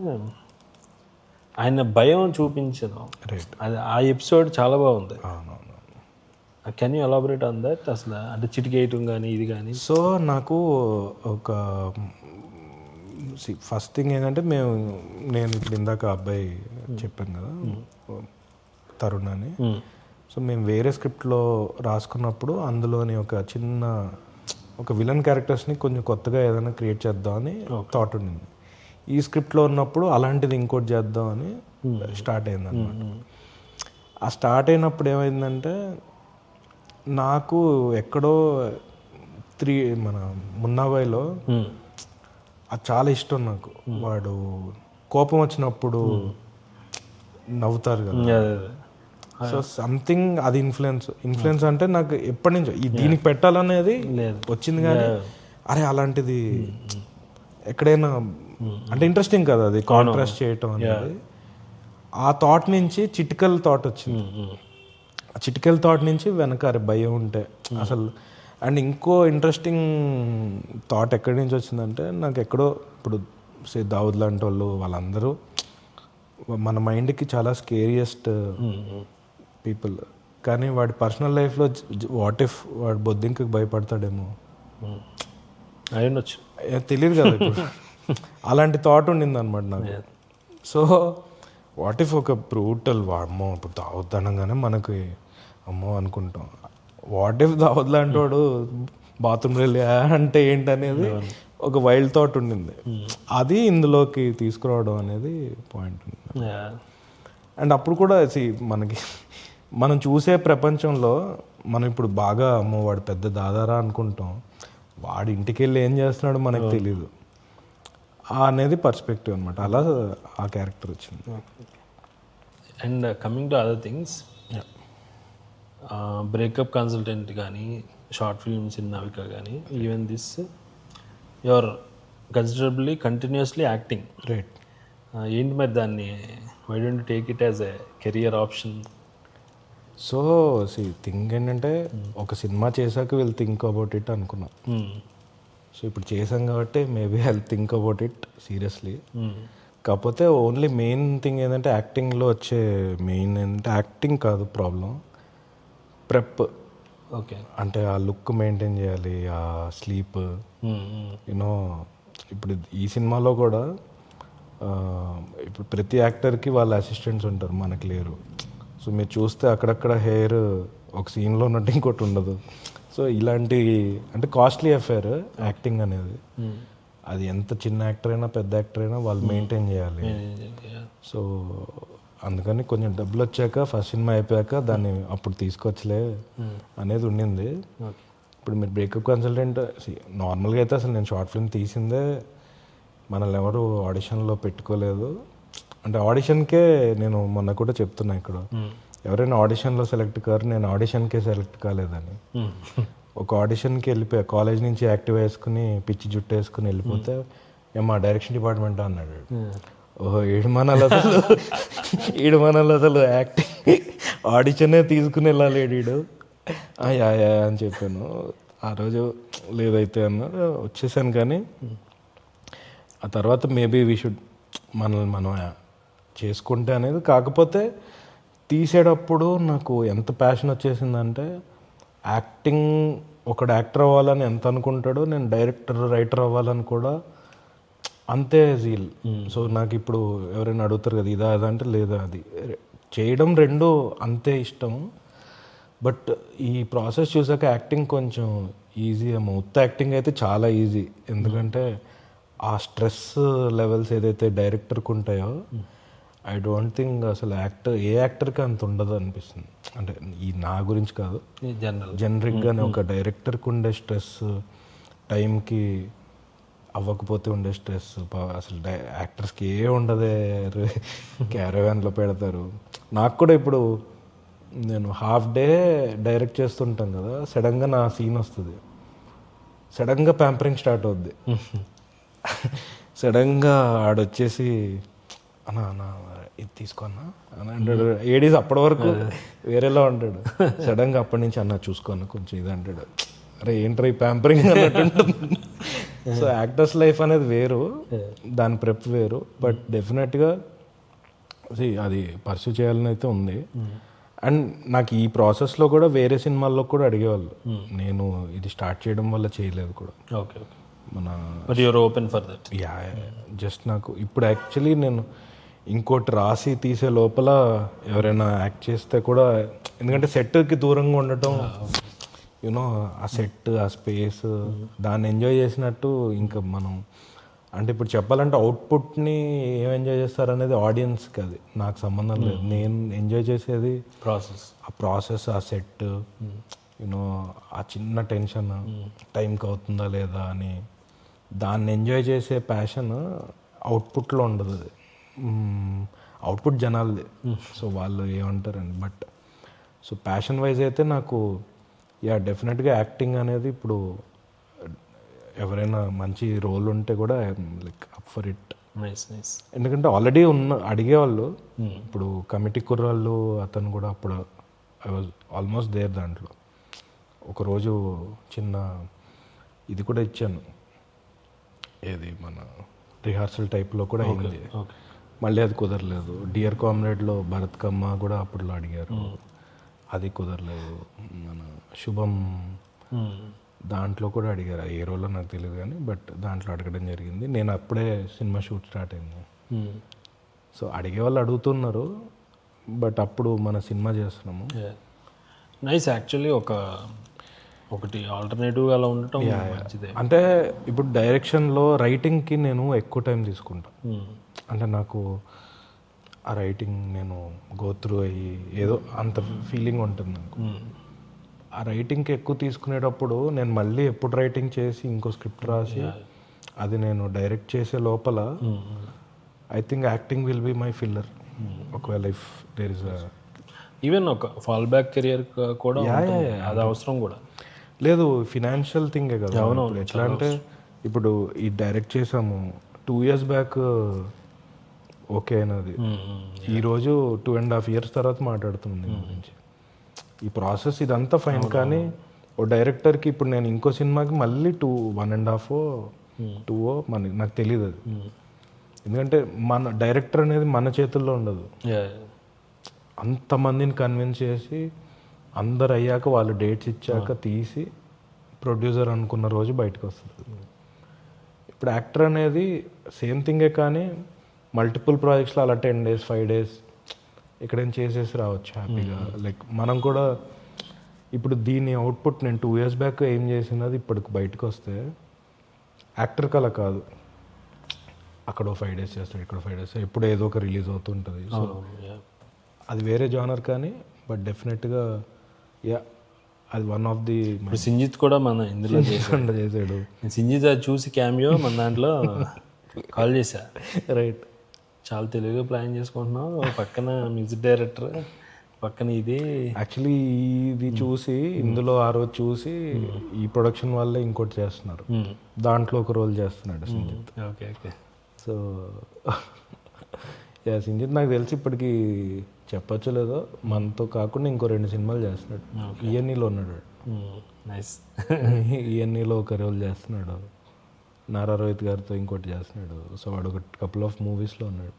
ఆయన భయం చూపించడం, అది ఆ ఎపిసోడ్ చాలా బాగుంది. Can you elaborate on that అసలు? అంటే చిటికేయటం కానీ ఇది కానీ. సో నాకు ఒక ఫస్ట్ థింగ్ ఏంటంటే నేను ఇప్పుడు ఇందాక అబ్బాయి చెప్పాను కదా తరుణ్ అని. సో మేము వేరే స్క్రిప్ట్లో రాసుకున్నప్పుడు అందులోని ఒక విలన్ క్యారెక్టర్స్ని కొంచెం కొత్తగా ఏదైనా క్రియేట్ చేద్దామని థాట్ ఉండింది. ఈ స్క్రిప్ట్లో ఉన్నప్పుడు అలాంటిది ఇంకోటి చేద్దామని స్టార్ట్ అయింది అనమాట. ఆ స్టార్ట్ అయినప్పుడు ఏమైందంటే నాకు ఎక్కడో మన మున్నాబాయిలో అది చాలా ఇష్టం నాకు. వాడు కోపం వచ్చినప్పుడు నవ్వుతారు కదా. సో సంథింగ్ అది ఇన్ఫ్లుయెన్స్ అంటే నాకు ఎప్పటి నుంచో దీనికి పెట్టాలనేది వచ్చింది. కానీ అరే అలాంటిది ఎక్కడైనా అంటే ఇంట్రెస్టింగ్ కదా అది కాంట్రాస్ట్ చేయటం అనేది. ఆ థాట్ నుంచి చిటికల్ థాట్ వచ్చింది. ఆ చిటికల్ థాట్ నుంచి వెనక భయం ఉంటే అసలు. అండ్ ఇంకో ఇంట్రెస్టింగ్ థాట్ ఎక్కడి నుంచి వచ్చిందంటే నాకు ఎక్కడో ఇప్పుడు దావుద్ లాంటి వాళ్ళందరూ మన మైండ్కి చాలా స్కేరియస్ట్ పీపుల్. కానీ వాడి పర్సనల్ లైఫ్లో వాట్ ఇఫ్ వాడు బొద్దింకకి భయపడతాడేమో అయ్యొచ్చు, తెలియదు కదా ఇప్పుడు. అలాంటి థాట్ ఉండింది అనమాట నాకు. సో వాట్ ఇఫ్ ఒక బ్రూటల్ వాడమో ఇప్పుడు దావద్ అనగానే మనకి అమ్మో అనుకుంటాం. వాట్ ఇఫ్ దావద్ లాంటి వాడు బాత్రూమ్ వెళ్ళి అంటే ఏంటనేది ఒక వైల్డ్ థాట్ ఉండింది. అది ఇందులోకి తీసుకురావడం అనేది పాయింట్ ఉంది. అండ్ అప్పుడు కూడా మనం చూసే ప్రపంచంలో మనం ఇప్పుడు బాగా అమ్మో వాడు పెద్ద దాదారా అనుకుంటాం. వాడి ఇంటికి వెళ్ళి ఏం చేస్తున్నాడో మనకు తెలీదు అనేది పర్స్పెక్టివ్ అనమాట. అలా ఆ క్యారెక్టర్ వచ్చింది. And coming to other things, breakup consultant కానీ, షార్ట్ ఫిల్మ్స్ ఇన్ నవిక కానీ, even this your considerably continuously acting. Right. ఏంటి మరి దాన్ని why don't take it as a career option? So thing ఏంటంటే ఒక సినిమా చేశాక విల్ థింక్ అబౌట్ ఇట్ అనుకున్నాం. సో ఇప్పుడు చేసాం కాబట్టి maybe I think about it seriously. కాకపోతే ఓన్లీ మెయిన్ థింగ్ ఏంటంటే యాక్టింగ్లో వచ్చే మెయిన్ ఏంటంటే యాక్టింగ్ కాదు ప్రాబ్లం, ప్రెప్. ఓకే. అంటే ఆ లుక్ మెయింటైన్ చేయాలి, ఆ స్లీప్. యూనో ఇప్పుడు ఈ సినిమాలో కూడా ఇప్పుడు ప్రతి యాక్టర్కి వాళ్ళ అసిస్టెంట్స్ ఉంటారు, మనకు లేరు. సో మీరు చూస్తే అక్కడక్కడ హెయిర్ ఒక సీన్లో ఉన్నట్టు ఇంకోటి ఉండదు. సో ఇలాంటి అంటే కాస్ట్లీ అఫేర్ యాక్టింగ్ అనేది. అది ఎంత చిన్న యాక్టర్ అయినా పెద్ద యాక్టర్ అయినా వాళ్ళు మెయింటైన్ చేయాలి. సో అందుకని కొంచెం డబ్బులు వచ్చాక ఫస్ట్ సినిమా అయిపోయాక దాన్ని అప్పుడు తీసుకొచ్చలే అనేది ఉండింది. ఇప్పుడు మీరు బ్రేకప్ కన్సల్టెంట్ నార్మల్గా అయితే అసలు నేను షార్ట్ ఫిల్మ్ తీసిందే మనల్ని ఎవరు ఆడిషన్లో పెట్టుకోలేదు. అంటే ఆడిషన్కే నేను మొన్న కూడా చెప్తున్నా ఇక్కడ, ఎవరైనా ఆడిషన్లో సెలెక్ట్ కారు, నేను ఆడిషన్కే సెలెక్ట్ కాలేదని. ఒక ఆడిషన్కి వెళ్ళిపోయా, కాలేజ్ నుంచి యాక్టివ్ వేసుకుని పిచ్చి జుట్టు వేసుకుని వెళ్ళిపోతే ఏమా డైరెక్షన్ డిపార్ట్మెంట్ అన్నాడు. ఓహో ఈడు మనలు అసలు యాక్టింగ్ ఆడిషనే తీసుకుని వెళ్ళాలి ఈడు యా అని చెప్పాను. ఆ రోజు లేదైతే అన్నారు, వచ్చేసాను. కానీ ఆ తర్వాత మేబీ వీ షుడ్ మనం చేసుకుంటే అనేది. కాకపోతే తీసేటప్పుడు నాకు ఎంత ప్యాషన్ వచ్చేసిందంటే యాక్టింగ్ ఒకడు యాక్టర్ అవ్వాలని ఎంత అనుకుంటాడో నేను డైరెక్టర్ రైటర్ అవ్వాలని కూడా అంతే జీల్. సో నాకు ఇప్పుడు ఎవరైనా అడుగుతారు కదా ఇదా అదంటే లేదా, అది చేయడం రెండు అంతే ఇష్టం. బట్ ఈ ప్రాసెస్ చూసాక యాక్టింగ్ కొంచెం ఈజీ ఏమో. ఉత్త యాక్టింగ్ అయితే చాలా ఈజీ, ఎందుకంటే ఆ స్ట్రెస్ లెవెల్స్ ఏదైతే డైరెక్టర్కి ఉంటాయో ఐ డోంట్ థింక్ అసలు ఏ యాక్టర్కి అంత ఉండదు అనిపిస్తుంది. అంటే ఈ నా గురించి కాదు, జనరిక్గానే ఒక డైరెక్టర్కి ఉండే స్ట్రెస్, టైంకి అవ్వకపోతే ఉండే స్ట్రెస్ అసలు యాక్టర్స్కి ఏ ఉండదే. క్యారవాన్లో పెడతారు. నాకు కూడా ఇప్పుడు నేను హాఫ్ డే డైరెక్ట్ చేస్తుంటాను కదా, సడన్గా నా సీన్ వస్తుంది, సడన్గా ప్యాంపరింగ్ స్టార్ట్ అవుద్ది. సడన్గా ఆడొచ్చేసి అన్నా అన్నా ఇది తీసుకోన్నా అని అంటాడు. ఏడీస్ అప్పటి వరకు వేరేలా ఉంటాడు, సడన్గా అప్పటి నుంచి అన్న చూసుకోన్నా కొంచెం ఇది అంటాడు. అరే ఏంట్రా ఈ ప్యాంపరింగ్ అన్నట్టు ఉంటుంది. సో యాక్టర్స్ లైఫ్ అనేది వేరు, దాని ప్రెప్ వేరు. బట్ డెఫినెట్గా అది పర్సూ చేయాలని అయితే ఉంది. అండ్ నాకు ఈ ప్రాసెస్లో కూడా వేరే సినిమాల్లో కూడా అడిగేవాళ్ళు. నేను ఇది స్టార్ట్ చేయడం వల్ల చేయలేదు కూడా. ఓకే ఓకే, మన but you're open for that. Yeah just నాకు ఇప్పుడు యాక్చువల్లీ నేను ఇంకోటి రాసి తీసే లోపల ఎవరైనా యాక్ట్ చేస్తే కూడా, ఎందుకంటే సెట్కి దూరంగా ఉండటం, యూనో ఆ సెట్ ఆ స్పేస్ దాన్ని ఎంజాయ్ చేసినట్టు ఇంకా మనం అంటే ఇప్పుడు చెప్పాలంటే అవుట్పుట్ని ఏం ఎంజాయ్ చేస్తారనేది ఆడియన్స్కి, అది నాకు సంబంధం లేదు. నేను ఎంజాయ్ చేసేది ఆ ప్రాసెస్ ఆ సెట్, యూనో ఆ చిన్న టెన్షన్ టైంకి అవుతుందా లేదా అని దాన్ని ఎంజాయ్ చేసే ప్యాషన్ అవుట్పుట్లో ఉండదు. అది అవుట్పుట్ జనాలది, సో వాళ్ళు ఏమంటారండి. బట్ సో ప్యాషన్ వైజ్ అయితే నాకు డెఫినెట్గా యాక్టింగ్ అనేది ఇప్పుడు ఎవరైనా మంచి రోల్ ఉంటే కూడా like up for it. Nice nice. ఎందుకంటే ఆల్రెడీ అడిగేవాళ్ళు. ఇప్పుడు కమిటీ కుర్రాళ్ళు అతను కూడా అప్పుడు ఐ వాజ్ ఆల్మోస్ట్ దేర్. దాంట్లో ఒకరోజు చిన్న ఇది కూడా ఇచ్చాను, ఏది మన రిహార్సల్ టైప్లో కూడా అయింది. మళ్ళీ అది కుదరలేదు. డియర్ కామ్రేడ్లో భరత్ కమ్మ కూడా అప్పట్లో అడిగారు, అది కుదరలేదు. మన శుభం దాంట్లో కూడా అడిగారు, ఏ రోల్లో నాకు తెలియదు కానీ బట్ దాంట్లో అడగడం జరిగింది. నేను అప్పుడే సినిమా షూట్ స్టార్ట్ అయింది. సో అడిగే వాళ్ళు అడుగుతున్నారు, బట్ అప్పుడు మన సినిమా చేస్తున్నాము. నైస్. యాక్చువల్లీ ఒకటి ఆల్టర్నేటివ్గా అలా ఉండటం మంచిదే. అంటే ఇప్పుడు డైరెక్షన్లో రైటింగ్కి నేను ఎక్కువ టైం తీసుకుంటాను. అంటే నాకు ఆ రైటింగ్ నేను గోత్రూ అయ్యి ఏదో అంత ఫీలింగ్ ఉంటుంది నాకు. ఆ రైటింగ్కి ఎక్కువ తీసుకునేటప్పుడు నేను మళ్ళీ ఎప్పుడు రైటింగ్ చేసి ఇంకో స్క్రిప్ట్ రాసి అది నేను డైరెక్ట్ చేసే లోపల I think acting will be my filler. ఒకవేళ ఇఫ్ దేర్ ఇస్ ఈవెన్ ఒక ఫాల్ బ్యాక్ కెరియర్ కూడా అది అవసరం కూడా లేదు. ఫినాన్షియల్ థింగే కదా. ఇప్పుడు ఎట్లా అంటే ఇప్పుడు ఈ డైరెక్ట్ చేసాము 2 years బ్యాక్ ఓకే అయినది, ఈరోజు 2.5 years తర్వాత మాట్లాడుతుంది దీని గురించి. ఈ ప్రాసెస్ ఇదంతా ఫైన్, కానీ ఓ డైరెక్టర్కి ఇప్పుడు నేను ఇంకో సినిమాకి మళ్ళీ 1.5-2 నాకు తెలియదు అది. ఎందుకంటే మన డైరెక్టర్ అనేది మన చేతుల్లో ఉండదు. అంతమందిని కన్విన్స్ చేసి అందరు అయ్యాక వాళ్ళు డేట్స్ ఇచ్చాక తీసి ప్రొడ్యూసర్ అనుకున్న రోజు బయటకు వస్తుంది. ఇప్పుడు యాక్టర్ అనేది సేమ్ థింగే, కానీ మల్టిపుల్ ప్రాజెక్ట్స్లో అలా 10 days 5 days ఎక్కడైనా చేసేసి రావచ్చు హ్యాపీగా. లైక్ మనం కూడా ఇప్పుడు దీని అవుట్పుట్ నేను 2 years బ్యాక్ ఏం చేసినది ఇప్పటికి బయటకు వస్తే యాక్టర్కి అలా కాదు. అక్కడ 5 days చేస్తాడు, ఇక్కడ 5 days, ఎప్పుడు ఏదో ఒక రిలీజ్ అవుతుంటుంది. సో అది వేరే జానర్, కానీ బట్ డెఫినెట్గా అది వన్ ఆఫ్ ది. సింజిత్ కూడా మన ఇందులో చేశాడు. సింజిత్ అది చూసి క్యామియో మన దాంట్లో కాల్ చేశా. రైట్, చాలా తెలుగుగా ప్లాన్ చేసుకుంటున్నావు, పక్కన మ్యూజిక్ డైరెక్టర్, పక్కన ఇది. యాక్చువల్లీ ఇది చూసి ఇందులో ఆ రోజు చూసి ఈ ప్రొడక్షన్ వాళ్ళే ఇంకోటి చేస్తున్నారు, దాంట్లో ఒక రోల్ చేస్తున్నాడు Sinjith. Okay okay. So Sinjith నాకు తెలిసి ఇప్పటికి చెప్పచ్చో లేదో మనతో కాకుండా ఇంకో 2 సినిమాలు చేస్తున్నాడు. ఈఎన్ఈలో ఉన్నాడు. నైస్. ఈఎన్ఈలో ఒక రోల్ చేస్తున్నాడు, నారా రోహిత్ గారితో ఇంకోటి చేస్తున్నాడు. సో వాడు ఒక కపుల్ ఆఫ్ మూవీస్లో ఉన్నాడు.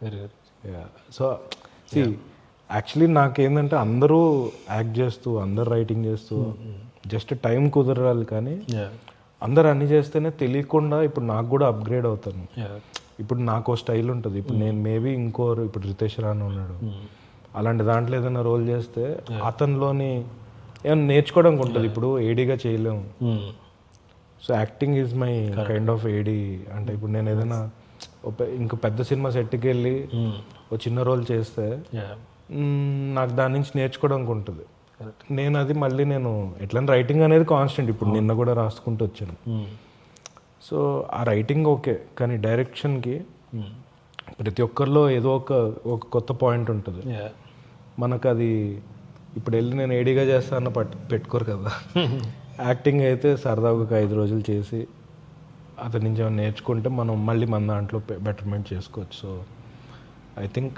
Very good. సో యాక్చువల్లీ నాకేంటంటే అందరూ యాక్ట్ చేస్తూ అందరు రైటింగ్ చేస్తూ జస్ట్ టైం కుదరాలి, కానీ అందరు అన్నీ చేస్తేనే తెలియకుండా ఇప్పుడు నాకు కూడా అప్గ్రేడ్ అవుతాను. ఇప్పుడు నాకు స్టైల్ ఉంటుంది. ఇప్పుడు నేను మేబీ ఇప్పుడు రితేష్ రాణా ఉన్నాడు, అలాంటి దాంట్లో ఏదైనా రోల్ చేస్తే అతనిలోని ఏమైనా నేర్చుకోవడానికి ఉంటుంది. ఇప్పుడు ఏడీగా చేయలేము. So acting is my kind of AD. అంటే ఇప్పుడు నేను ఏదైనా ఇంకో పెద్ద సినిమా సెట్కి వెళ్ళి ఒక చిన్న రోల్ చేస్తే నాకు దాని నుంచి నేర్చుకోవడానికి ఉంటుంది. నేను అది మళ్ళీ నేను ఎట్లా రైటింగ్ అనేది కాన్స్టెంట్. ఇప్పుడు నిన్న కూడా రాసుకుంటూ వచ్చాను. సో ఆ రైటింగ్ ఓకే, కానీ డైరెక్షన్కి ప్రతి ఒక్కరిలో ఏదో ఒక కొత్త పాయింట్ ఉంటుంది. మనకు అది ఇప్పుడు వెళ్ళి నేను ఏడీగా చేస్తాను పెట్టుకోరు కదా. యాక్టింగ్ అయితే సరదాగా ఒక 5 రోజులు చేసి అతని నుంచి ఏమైనా నేర్చుకుంటే మనం మళ్ళీ మన దాంట్లో బెటర్మెంట్ చేసుకోవచ్చు. So I think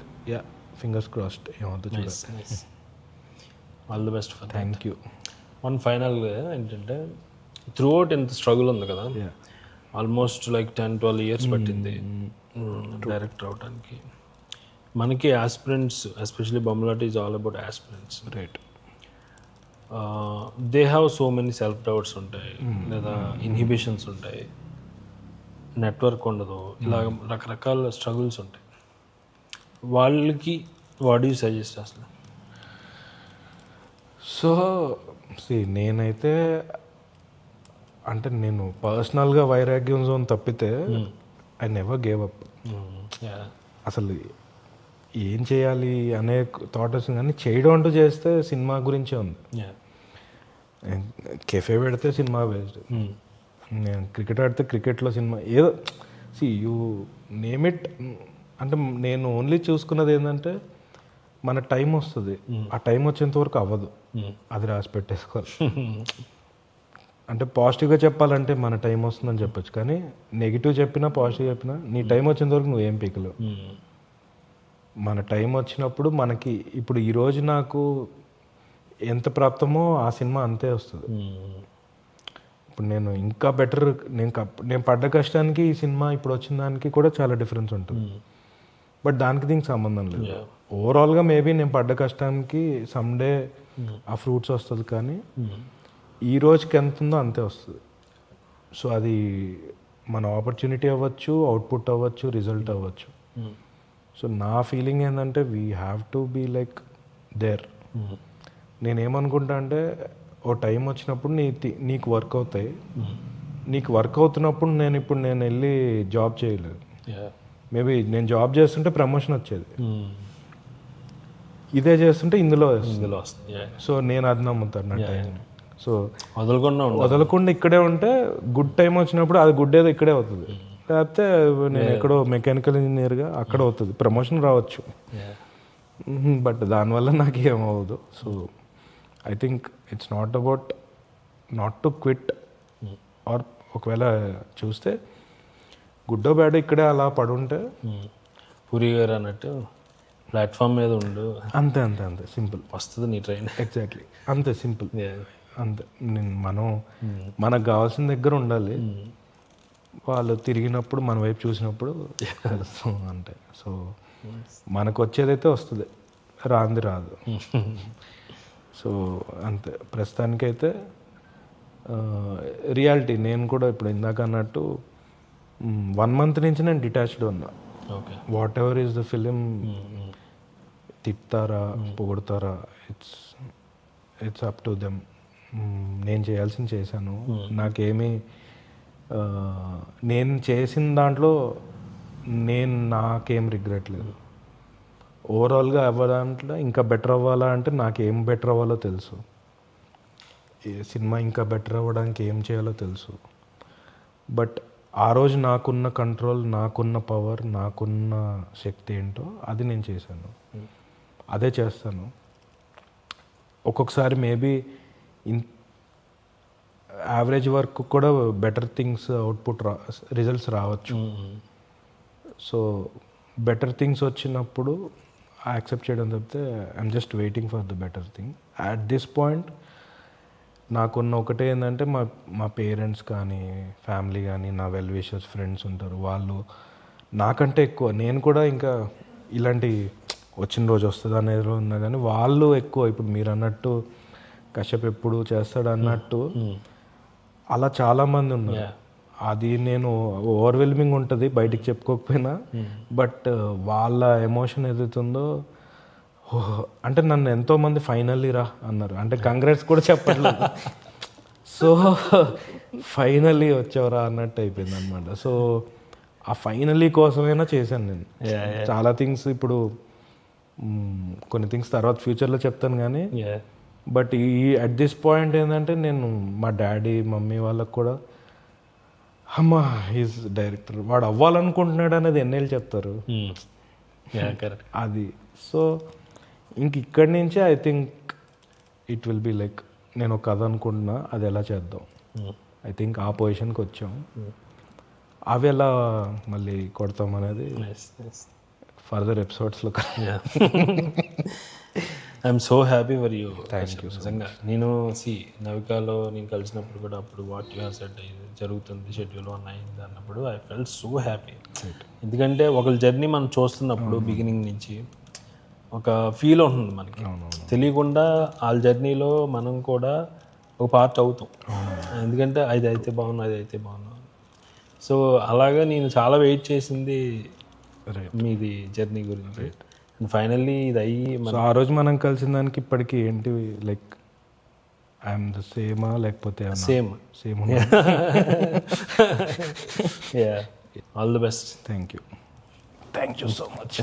fingers crossed ఏమవుతుంది చూడాలి. All the best for. Thank you. One final ఏంటంటే త్రూ అవుట్ ఎంత స్ట్రగుల్ ఉంది కదా, ఆల్మోస్ట్ లైక్ 10-12 years పట్టింది డైరెక్టర్ అవడానికి. మనకి aspirants, especially Bommalata is all about aspirants. Right. They have so many self doubts ఉంటాయి, లేదా ఇన్హిబిషన్స్ ఉంటాయి, నెట్వర్క్ ఉండదు, ఇలా రకరకాల స్ట్రగుల్స్ ఉంటాయి. వాళ్ళకి వాట్ యూ సజెస్ట్ అసలు? సో నేనైతే అంటే నేను పర్సనల్గా వైరాగ్యం జోన్ తప్పితే ఐ నెవర్ గేవ్ అప్. అసలు ఏం చేయాలి అనే థాట్ వస్తుంది, కానీ చేయడం అంటూ చేస్తే సినిమా గురించే ఉంది. కెఫే పెడితే సినిమా బేస్డ్, నేను క్రికెట్ ఆడితే క్రికెట్లో సినిమా, ఏదో యూ నేమ్ ఇట్. అంటే నేను ఓన్లీ చూసుకున్నది ఏంటంటే మన టైం వస్తుంది, ఆ టైం వచ్చేంత వరకు అవ్వదు, అది రాసి పెట్టేసుకోవాలి. అంటే పాజిటివ్గా చెప్పాలంటే మన టైం వస్తుందని చెప్పొచ్చు, కానీ నెగిటివ్ చెప్పినా పాజిటివ్ చెప్పినా నీ టైం వచ్చేంత వరకు నువ్వేం పీకలేవు. మన టైం వచ్చినప్పుడు మనకి ఇప్పుడు ఈరోజు నాకు ఎంత ప్రాప్తమో ఆ సినిమా అంతే వస్తుంది. ఇప్పుడు నేను ఇంకా బెటర్, నేను పడ్డ కష్టానికి ఈ సినిమా ఇప్పుడు వచ్చిన దానికి కూడా చాలా డిఫరెన్స్ ఉంటుంది. బట్ దానికి దీనికి సంబంధం లేదు. ఓవరాల్గా మేబీ నేను పడ్డ కష్టానికి సమ్డే ఆ ఫ్రూట్స్ వస్తుంది, కానీ ఈ రోజుకి ఎంత ఉందో అంతే వస్తుంది. సో అది మన ఆపర్చునిటీ అవ్వచ్చు, అవుట్పుట్ అవ్వచ్చు, రిజల్ట్ అవ్వచ్చు. సో నా ఫీలింగ్ ఏంటంటే we have to be like there. నేనేమనుకుంటా అంటే ఓ టైం వచ్చినప్పుడు నీకు వర్క్ అవుతాయి, నీకు వర్క్ అవుతున్నప్పుడు నేను వెళ్ళి జాబ్ చేయలేదు. మేబీ నేను జాబ్ చేస్తుంటే ప్రమోషన్ వచ్చేది, ఇదే చేస్తుంటే ఇందులో వస్తుంది. సో నేను అది నమ్ముతాను నా టైం. సో వదలకుండా ఇక్కడే ఉంటే గుడ్ టైం వచ్చినప్పుడు అది గుడ్ ఏదో ఇక్కడే అవుతుంది, లేకపోతే నేను ఎక్కడో మెకానికల్ ఇంజనీర్గా అక్కడ అవుతుంది, ప్రమోషన్ రావచ్చు, బట్ దానివల్ల నాకు ఏమవ్వదు. So I think it's not about not to quit, or ఒకవేళ చూస్తే గుడ్డో బ్యాడ్ ఇక్కడే అలా పడుంటే పూరి గారు అన్నట్టు ప్లాట్ఫామ్ మీద ఉండు, అంతే సింపుల్, వస్తుంది నీ ట్రైన్. ఎగ్జాక్ట్లీ అంతే సింపుల్, అంతే. మనకు కావాల్సిన దగ్గర ఉండాలి, వాళ్ళు తిరిగినప్పుడు మన వైపు చూసినప్పుడు తెలుస్తాం అంటే. సో మనకు వచ్చేదైతే వస్తుంది, రాంది రాదు. సో అంతే. ప్రస్తుతానికైతే రియాలిటీ నేను కూడా ఇప్పుడు ఇందాక అన్నట్టు 1 month నుంచి నేను డిటాచ్డ్ ఉన్నా. Whatever is the film, తిప్పుతారా పొగుడతారా, ఇట్స్ అప్ టు దెమ్. నేను చేయాల్సింది చేశాను, నాకేమీ నేను చేసిన దాంట్లో నాకేం రిగ్రెట్ లేదు. ఓవరాల్గా అవ్వదాంట్లో ఇంకా బెటర్ అవ్వాలా అంటే నాకేం బెటర్ అవ్వాలో తెలుసు, ఏ సినిమా ఇంకా బెటర్ అవ్వడానికి ఏం చేయాలో తెలుసు. బట్ ఆ రోజు నాకున్న కంట్రోల్, నాకున్న పవర్, నాకున్న శక్తి ఏంటో అది నేను చేశాను, అదే చేస్తాను. ఒక్కొక్కసారి మేబీ యావరేజ్ వర్క్ కూడా బెటర్ థింగ్స్ అవుట్పుట్ రిజల్ట్స్ రావచ్చు. సో బెటర్ థింగ్స్ వచ్చినప్పుడు యాక్సెప్ట్ చేయడం తప్పితే I'm just waiting for the better thing. At this point నాకున్న ఒకటే ఏంటంటే మా పేరెంట్స్ కానీ, ఫ్యామిలీ కానీ, నా వెల్ విషర్స్, ఫ్రెండ్స్ ఉంటారు, వాళ్ళు నాకంటే ఎక్కువ, నేను కూడా ఇంకా ఇలాంటి వచ్చిన రోజు వస్తుంది అనేది ఉన్నా కానీ వాళ్ళు ఎక్కువ. ఇప్పుడు మీరు అన్నట్టు కశ్యప్ ఎప్పుడు చేస్తాడు అన్నట్టు అలా చాలామంది ఉన్నారు. అది నేను ఓవర్వెల్మింగ్ ఉంటుంది బయటికి చెప్పుకోకపోయినా, బట్ వాళ్ళ ఎమోషన్ ఏదైతుందో, అంటే నన్ను ఎంతోమంది ఫైనల్లీ రా అన్నారు, అంటే కంగ్రాట్స్ కూడా చెప్పట్లేదు. సో ఫైనల్లీ వచ్చావురా అన్నట్టు అయిపోయింది అనమాట. సో ఆ ఫైనల్లీ కోసమైనా చేశాను నేను చాలా థింగ్స్. ఇప్పుడు కొన్ని థింగ్స్ తర్వాత ఫ్యూచర్లో చెప్తాను కానీ, బట్ అట్ దిస్ పాయింట్ ఏంటంటే నేను మా డాడీ మమ్మీ వాళ్ళకు కూడా అమ్మా ఈజ్ డైరెక్టర్, వాడు అవ్వాలనుకుంటున్నాడు అనేది ఎన్నేళ్ళు చెప్తారు అది. సో ఇంక ఇక్కడి నుంచే I think it will be like నేను ఒక కథ అనుకుంటున్నా, అది ఎలా చేద్దాం, ఐ థింక్ ఆ పొజిషన్కి వచ్చాం. అవి ఎలా మళ్ళీ కొడతాం అనేది ఫర్దర్ ఎపిసోడ్స్లో. I'm so happy for you. Thank you. నిజంగా నేను నవికాలో నేను కలిసినప్పుడు కూడా అప్పుడు వాట్ యూ హ్యావ్ సెడ్ జరుగుతుంది, షెడ్యూల్ 1 అయింది అన్నప్పుడు ఐ ఫెల్ట్ సో హ్యాపీ. ఎందుకంటే ఒకళ్ళ జర్నీ మనం చూస్తున్నప్పుడు బిగినింగ్ నుంచి ఒక ఫీల్ ఉంటుంది మనకి, తెలియకుండా వాళ్ళ జర్నీలో మనం కూడా ఒక పార్ట్ అవుతాం. ఎందుకంటే అది అయితే బాగున్నా. సో అలాగా నేను చాలా వెయిట్ చేసింది మీది జర్నీ గురించి. అండ్ ఫైనల్లీ ఇది అయ్యి సో ఆ రోజు మనం కలిసిన దానికి ఇప్పటికి ఏంటి, లైక్ ఐఎమ్ ద సేమా లేకపోతే same same? All the best. Thank you so much.